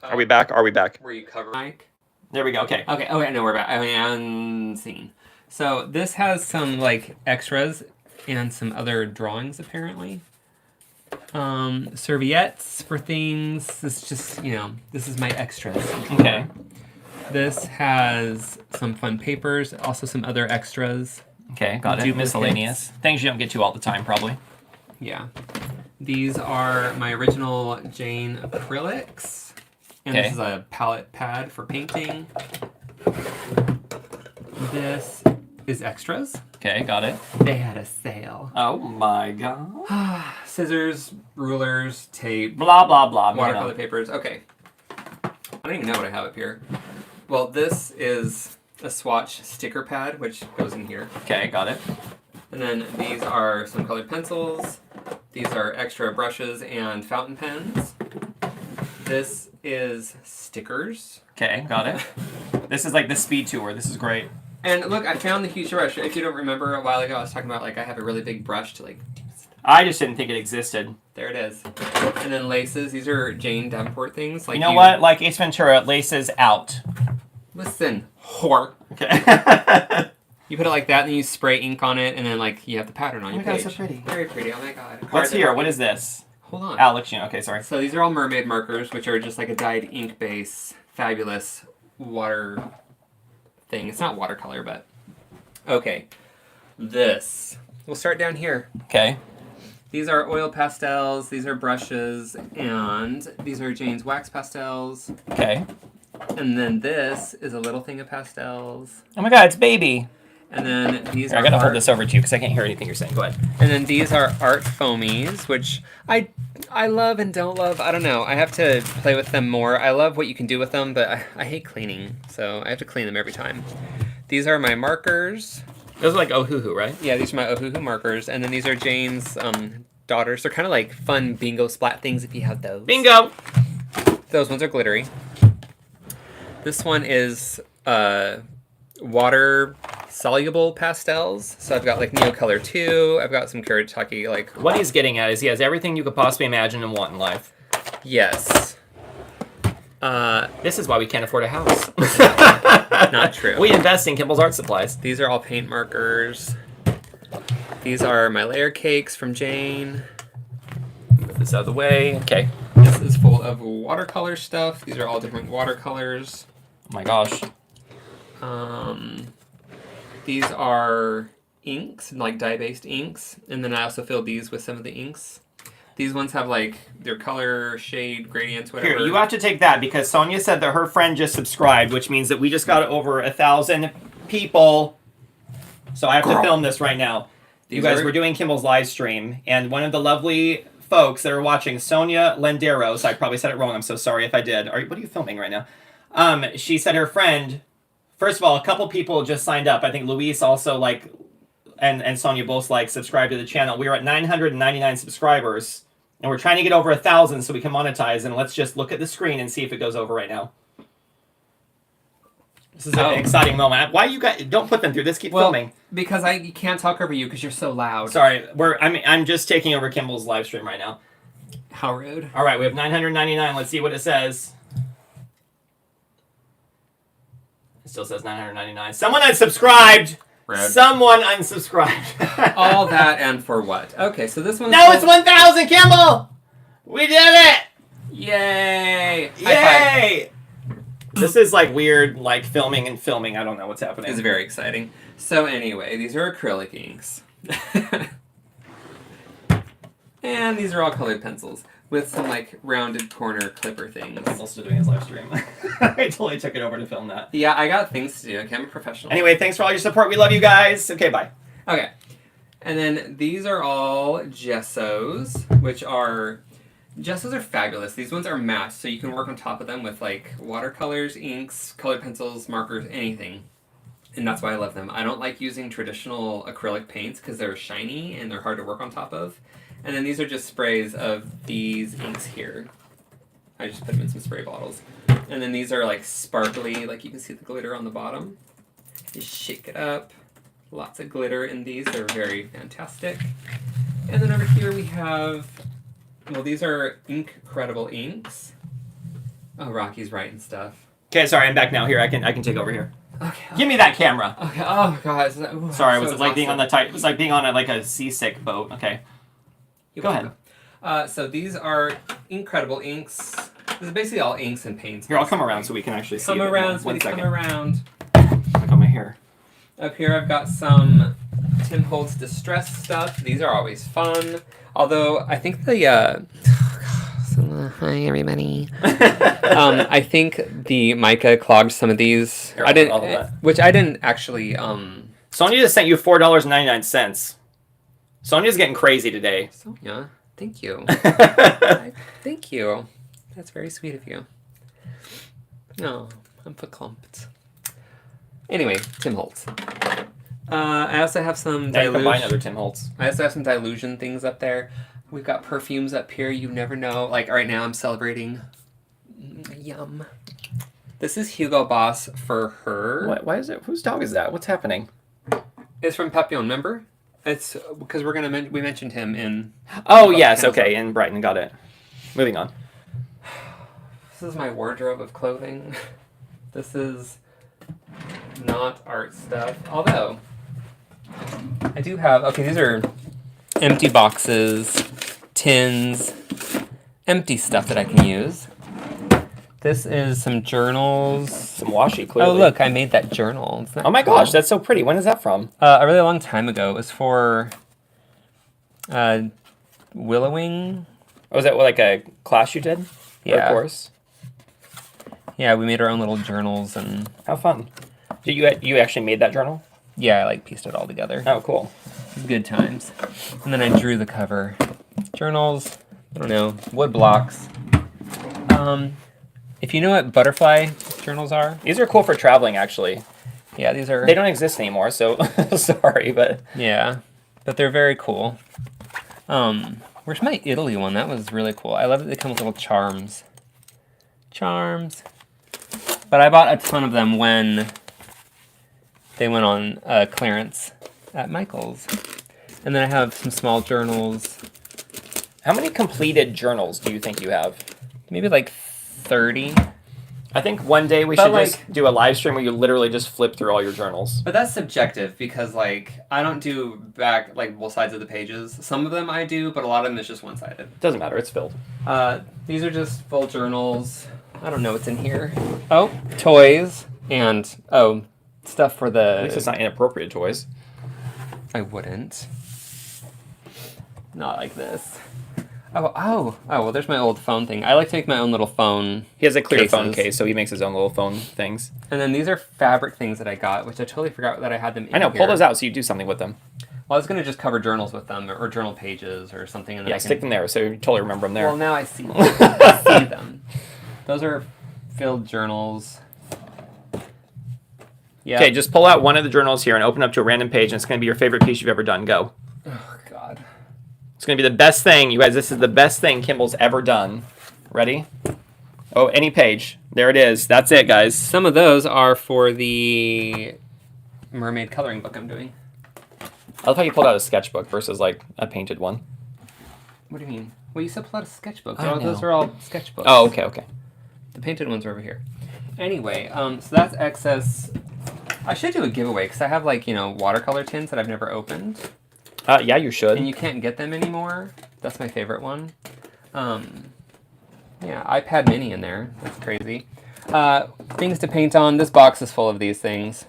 [SPEAKER 2] Are we back? Are we back?
[SPEAKER 1] Were you covering Mike?
[SPEAKER 2] There we go. Okay.
[SPEAKER 1] Okay, no, we're back. I mean, unseen. So this has some like extras and some other drawings apparently. Serviettes for things. This just, this is my extras.
[SPEAKER 2] Okay.
[SPEAKER 1] This has some fun papers, also some other extras.
[SPEAKER 2] Okay, got it. Miscellaneous. Things you don't get to all the time, probably.
[SPEAKER 1] Yeah. These are my original Jane acrylics. And this is a palette pad for painting. This is extras.
[SPEAKER 2] Okay, got it.
[SPEAKER 1] They had a sale.
[SPEAKER 2] Oh my god.
[SPEAKER 1] Scissors, rulers, tape,
[SPEAKER 2] Blah, blah, blah.
[SPEAKER 1] watercolor papers. Okay. I don't even know what I have up here. Well, this is a swatch sticker pad, which goes in here.
[SPEAKER 2] Okay, got it.
[SPEAKER 1] And then these are some colored pencils. These are extra brushes and fountain pens. This is stickers.
[SPEAKER 2] Okay, got it. This is like the speed tour. This is great.
[SPEAKER 1] And look, I found the huge brush. If you don't remember, a while ago I was talking about like I have a really big brush to like do stuff.
[SPEAKER 2] I just didn't think it existed.
[SPEAKER 1] There it is. And then laces. These are Jane Davenport things. Like
[SPEAKER 2] you know what? Like Ace Ventura, laces out.
[SPEAKER 1] Listen, whore.
[SPEAKER 2] Okay.
[SPEAKER 1] You put it like that, and then you spray ink on it, and then like you have the pattern on your page.
[SPEAKER 2] Oh my god, so pretty.
[SPEAKER 1] Very pretty. Oh my god.
[SPEAKER 2] What's here? What is this?
[SPEAKER 1] Hold on.
[SPEAKER 2] Alex, okay, sorry.
[SPEAKER 1] So these are all mermaid markers, which are just like a dyed ink base, fabulous water thing. It's not watercolor, but okay. This. We'll start down here.
[SPEAKER 2] Okay.
[SPEAKER 1] These are oil pastels. These are brushes, and these are Jane's wax pastels.
[SPEAKER 2] Okay.
[SPEAKER 1] And then this is a little thing of pastels.
[SPEAKER 2] Oh my god, it's baby.
[SPEAKER 1] And then these
[SPEAKER 2] Here,
[SPEAKER 1] are
[SPEAKER 2] I gotta hold this over to you because I can't hear anything you're saying. Go ahead.
[SPEAKER 1] And then these are art foamies, which I love and don't love. I don't know. I have to play with them more. I love what you can do with them, but I hate cleaning, so I have to clean them every time. These are my markers.
[SPEAKER 2] Those are like Ohuhu, right?
[SPEAKER 1] Yeah, these are my Ohuhu markers. And then these are Jane's daughters. They're kind of like fun bingo splat things if you have those.
[SPEAKER 2] Bingo!
[SPEAKER 1] Those ones are glittery. This one is water soluble pastels. So I've got like Neocolor 2. I've got some Kuretake like.
[SPEAKER 2] What he's getting at is he has everything you could possibly imagine and want in life.
[SPEAKER 1] Yes.
[SPEAKER 2] This is why we can't afford a house.
[SPEAKER 1] Not true.
[SPEAKER 2] We invest in Kimball's art supplies.
[SPEAKER 1] These are all paint markers. These are my layer cakes from Jane.
[SPEAKER 2] Move this out of the way. Okay.
[SPEAKER 1] This is full of watercolor stuff. These are all different watercolors.
[SPEAKER 2] Oh my gosh.
[SPEAKER 1] These are inks, like dye-based inks. And then I also filled these with some of the inks. These ones have like their color, shade, gradients, whatever.
[SPEAKER 2] Here, you have to take that because Sonia said that her friend just subscribed, which means that we just got over 1,000 people. So I have to film this right now. You guys, we're doing Kimball's live stream, and one of the lovely folks that are watching, Sonia Lenderos, I probably said it wrong, I'm so sorry if I did. What are you filming right now? She said her friend, first of all, a couple people just signed up. I think Luis also, and Sonia both, subscribed to the channel. We are at 999 subscribers, and we're trying to get over 1,000 so we can monetize, and let's just look at the screen and see if it goes over right now. This is an exciting moment. Why you guys don't put them through this? Keep filming.
[SPEAKER 1] Because I can't talk over you because you're so loud.
[SPEAKER 2] Sorry, I'm just taking over Kimball's live stream right now.
[SPEAKER 1] How rude.
[SPEAKER 2] All right, we have 999. Let's see what it says. It still says 999. Someone unsubscribed.
[SPEAKER 1] Rude.
[SPEAKER 2] Someone unsubscribed.
[SPEAKER 1] All that and for what? Okay, so this one's...
[SPEAKER 2] No, it's 1,000, Kimball. We did it.
[SPEAKER 1] Yay!
[SPEAKER 2] Yay! This is weird, filming and filming. I don't know what's happening.
[SPEAKER 1] It's very exciting. So anyway, these are acrylic inks. And these are all colored pencils with some like rounded corner clipper things.
[SPEAKER 2] I'm also doing his live stream. I totally took it over to film that.
[SPEAKER 1] Yeah, I got things to do. Okay, I'm a professional.
[SPEAKER 2] Anyway, thanks for all your support. We love you guys. Okay, bye.
[SPEAKER 1] Okay. And then these are all gessos, gessos are fabulous. These ones are matte, so you can work on top of them with like watercolors, inks, colored pencils, markers, anything. And that's why I love them. I don't like using traditional acrylic paints because they're shiny and they're hard to work on top of. And then these are just sprays of these inks here. I just put them in some spray bottles. And then these are like sparkly, like you can see the glitter on the bottom. Just shake it up. Lots of glitter in these. They're very fantastic. And then over here we have, well, these are Incredible inks. Oh, Rocky's writing stuff.
[SPEAKER 2] Okay, sorry, I'm back now. Here, I can take over here.
[SPEAKER 1] Okay.
[SPEAKER 2] Give me that camera.
[SPEAKER 1] Okay. Oh God.
[SPEAKER 2] Sorry, was it like being on the it was like being on like a seasick boat. Okay. Go ahead.
[SPEAKER 1] So these are Incredible inks. This is basically all inks and paints.
[SPEAKER 2] Here, I'll come around so we can actually see.
[SPEAKER 1] Come around.
[SPEAKER 2] One second.
[SPEAKER 1] Come around.
[SPEAKER 2] I got my hair.
[SPEAKER 1] Up here I've got some Tim Holtz Distress stuff. These are always fun. Although I think the hi everybody. I think the mica clogged some of these.
[SPEAKER 2] Here,
[SPEAKER 1] I didn't actually.
[SPEAKER 2] Sonia just sent you $4.99. Sonia's getting crazy today.
[SPEAKER 1] Sonia, thank you. Thank you. That's very sweet of you. No, I'm verklempt. Anyway, Tim Holtz. I also have some
[SPEAKER 2] now you can buy another Tim Holtz.
[SPEAKER 1] I also have some dilution things up there. We've got perfumes up here. You never know. Like right now, I'm celebrating. Yum. This is Hugo Boss for her.
[SPEAKER 2] What? Why is it? Whose dog is that? What's happening?
[SPEAKER 1] It's from Papillon. Remember? It's because we mentioned him in.
[SPEAKER 2] Oh yes, okay, in Brighton. Got it. Moving on.
[SPEAKER 1] This is my wardrobe of clothing. This is not art stuff. Although I do have. Okay, these are empty boxes, tins, empty stuff that I can use. This is some journals.
[SPEAKER 2] Some washi, clearly.
[SPEAKER 1] Oh, look, I made that journal.
[SPEAKER 2] Oh my gosh, that's so pretty. When is that from?
[SPEAKER 1] A really long time ago. It was for Willowing.
[SPEAKER 2] Oh, was that like a class you did?
[SPEAKER 1] Yeah.
[SPEAKER 2] Or a course?
[SPEAKER 1] Yeah, we made our own little journals and...
[SPEAKER 2] How fun. Did you actually made that journal?
[SPEAKER 1] Yeah, I like pieced it all together.
[SPEAKER 2] Oh, cool.
[SPEAKER 1] Good times. And then I drew the cover. Journals, I don't know, wood blocks. If you know what butterfly journals are...
[SPEAKER 2] These are cool for traveling, actually.
[SPEAKER 1] Yeah, these are...
[SPEAKER 2] They don't exist anymore, so sorry, but...
[SPEAKER 1] Yeah, but they're very cool. Where's my Italy one? That was really cool. I love that they come with little charms. Charms. But I bought a ton of them when they went on clearance at Michael's. And then I have some small journals.
[SPEAKER 2] How many completed journals do you think you have?
[SPEAKER 1] Maybe like 30.
[SPEAKER 2] I think one day we should just do a live stream where you literally just flip through all your journals.
[SPEAKER 1] But that's subjective because, like, I don't do back, like, both sides of the pages. Some of them I do, but a lot of them is just one-sided.
[SPEAKER 2] Doesn't matter, it's filled.
[SPEAKER 1] These are just full journals. I don't know what's in here. Oh, toys and, stuff for the...
[SPEAKER 2] At least it's not inappropriate toys.
[SPEAKER 1] I wouldn't. Not like this. Oh, well, there's my old phone thing. I like to make my own little phone.
[SPEAKER 2] He has a clear
[SPEAKER 1] cases.
[SPEAKER 2] phone case, so he makes his own little phone things.
[SPEAKER 1] And then these are fabric things that I got, which I totally forgot that I had them in
[SPEAKER 2] I know,
[SPEAKER 1] here.
[SPEAKER 2] pull those out so you do something with them.
[SPEAKER 1] Well, I was going to just cover journals with them, or journal pages, or something. And then
[SPEAKER 2] Yeah, stick them there, so you totally remember them there.
[SPEAKER 1] Well, now I see them. I see them. Those are filled journals. Yeah.
[SPEAKER 2] Okay, just pull out one of the journals here and open up to a random page, and it's going to be your favorite piece you've ever done. Go.
[SPEAKER 1] Oh, God.
[SPEAKER 2] It's going to be the best thing. You guys, this is the best thing Kimball's ever done. Ready? Oh, any page. There it is. That's it, guys.
[SPEAKER 1] Some of those are for the mermaid coloring book I'm doing.
[SPEAKER 2] I love how you pulled out a sketchbook versus, like, a painted one.
[SPEAKER 1] What do you mean? Well, you said pull out a sketchbook.
[SPEAKER 2] I know.
[SPEAKER 1] Those are all sketchbooks.
[SPEAKER 2] Oh, okay.
[SPEAKER 1] The painted ones are over here. Anyway, so that's excess. I should do a giveaway because I have, like, watercolor tins that I've never opened.
[SPEAKER 2] Yeah, you should.
[SPEAKER 1] And you can't get them anymore. That's my favorite one. Yeah, iPad mini in there. That's crazy. Things to paint on. This box is full of these things.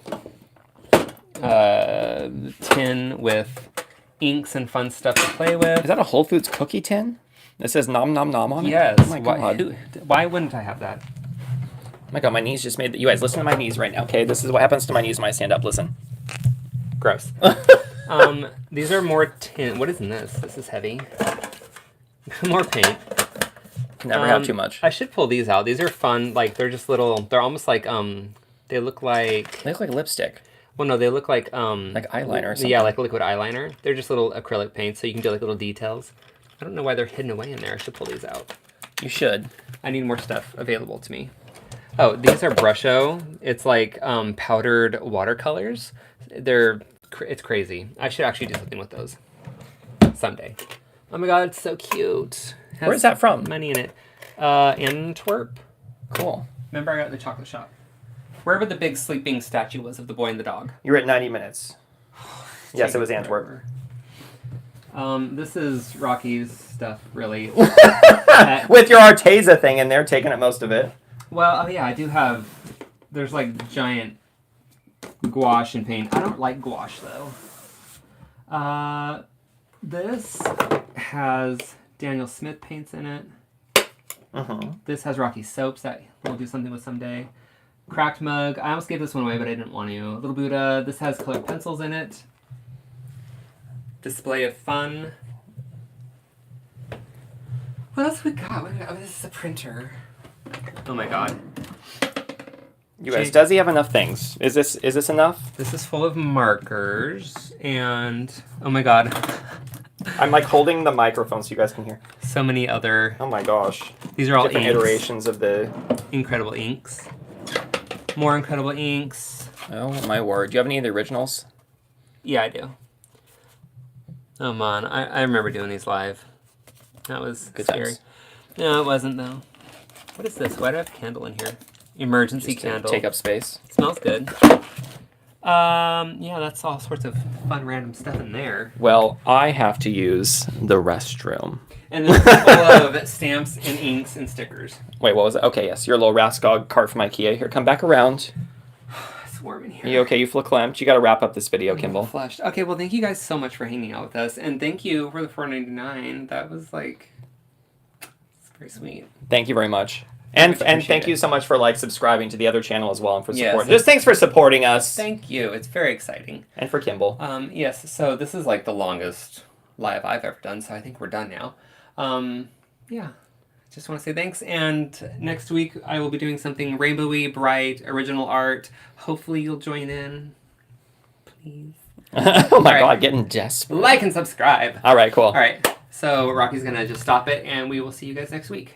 [SPEAKER 1] Tin with inks and fun stuff to play with.
[SPEAKER 2] Is that a Whole Foods cookie tin? It says nom nom nom on it?
[SPEAKER 1] Yes.
[SPEAKER 2] Oh my god.
[SPEAKER 1] Why wouldn't I have that?
[SPEAKER 2] Oh my god, my knees just made... You guys, listen to my knees right now, okay? This is what happens to my knees when I stand up. Listen.
[SPEAKER 1] Gross. These are more tin. What is in this? This is heavy. More paint.
[SPEAKER 2] Never have too much.
[SPEAKER 1] I should pull these out. These are fun. Like, they're just little... They're almost like... They look like...
[SPEAKER 2] They look like lipstick.
[SPEAKER 1] Well, no, they look like...
[SPEAKER 2] Like eyeliner or something.
[SPEAKER 1] Yeah, like liquid eyeliner. They're just little acrylic paint, so you can do like little details. I don't know why they're hidden away in there. I should pull these out.
[SPEAKER 2] You should.
[SPEAKER 1] I need more stuff available to me. Oh, these are Brusho. It's like powdered watercolors. It's crazy. I should actually do something with those someday. Oh my god, it's so cute.
[SPEAKER 2] Where's that from?
[SPEAKER 1] Money in it. Antwerp.
[SPEAKER 2] Cool.
[SPEAKER 1] Remember, I got it at the chocolate shop. Wherever the big sleeping statue was of the boy and the dog.
[SPEAKER 2] You were at 90 minutes. Yes, it was Antwerp.
[SPEAKER 1] This is Rocky's stuff, really.
[SPEAKER 2] With your Arteza thing in there, taking up most of it.
[SPEAKER 1] Well, oh yeah, I do have... There's like giant gouache and paint. I don't like gouache, though. This has Daniel Smith paints in it. This has Rocky soaps that we'll do something with someday. Cracked mug. I almost gave this one away, but I didn't want to. Little Buddha. This has colored pencils in it. Display of fun. What else we got? Oh, this is a printer. Oh my god.
[SPEAKER 2] You guys, does he have enough things? Is this enough?
[SPEAKER 1] This is full of markers and oh my god.
[SPEAKER 2] I'm like holding the microphone so you guys can hear.
[SPEAKER 1] So many other.
[SPEAKER 2] Oh my gosh.
[SPEAKER 1] These are all
[SPEAKER 2] different
[SPEAKER 1] inks.
[SPEAKER 2] Iterations of the
[SPEAKER 1] incredible inks. More incredible inks.
[SPEAKER 2] Oh my word. Do you have any of the originals?
[SPEAKER 1] Yeah, I do. Oh man, I remember doing these live. That was
[SPEAKER 2] good
[SPEAKER 1] scary.
[SPEAKER 2] times.
[SPEAKER 1] No, it wasn't though. What is this? Why do I have a candle in here? Emergency
[SPEAKER 2] Just
[SPEAKER 1] candle.
[SPEAKER 2] Take up space.
[SPEAKER 1] It smells good. Yeah, that's all sorts of fun random stuff in there.
[SPEAKER 2] Well, I have to use the restroom.
[SPEAKER 1] And then it's full of stamps and inks and stickers.
[SPEAKER 2] Wait, what was it? Okay, yes, your little Raskog cart from IKEA. Here, come back around.
[SPEAKER 1] It's warm in here.
[SPEAKER 2] You okay? You clamped. You got to wrap up this video, Kimball.
[SPEAKER 1] Flushed. Okay, well, thank you guys so much for hanging out with us, and thank you for the $4.99. That was like, it's very sweet.
[SPEAKER 2] Thank you very much. And thank you so much for like subscribing to the other channel as well and for supporting.
[SPEAKER 1] Yes.
[SPEAKER 2] Just thanks for supporting us.
[SPEAKER 1] Thank you. It's very exciting.
[SPEAKER 2] And for Kimball.
[SPEAKER 1] Yes. So this is like the longest live I've ever done. So I think we're done now. Yeah. Just want to say thanks. And next week I will be doing something rainbowy, bright, original art. Hopefully you'll join in. Please.
[SPEAKER 2] Oh my God, getting desperate.
[SPEAKER 1] Like and subscribe.
[SPEAKER 2] All right, cool.
[SPEAKER 1] All right. So Rocky's gonna just stop it, and we will see you guys next week.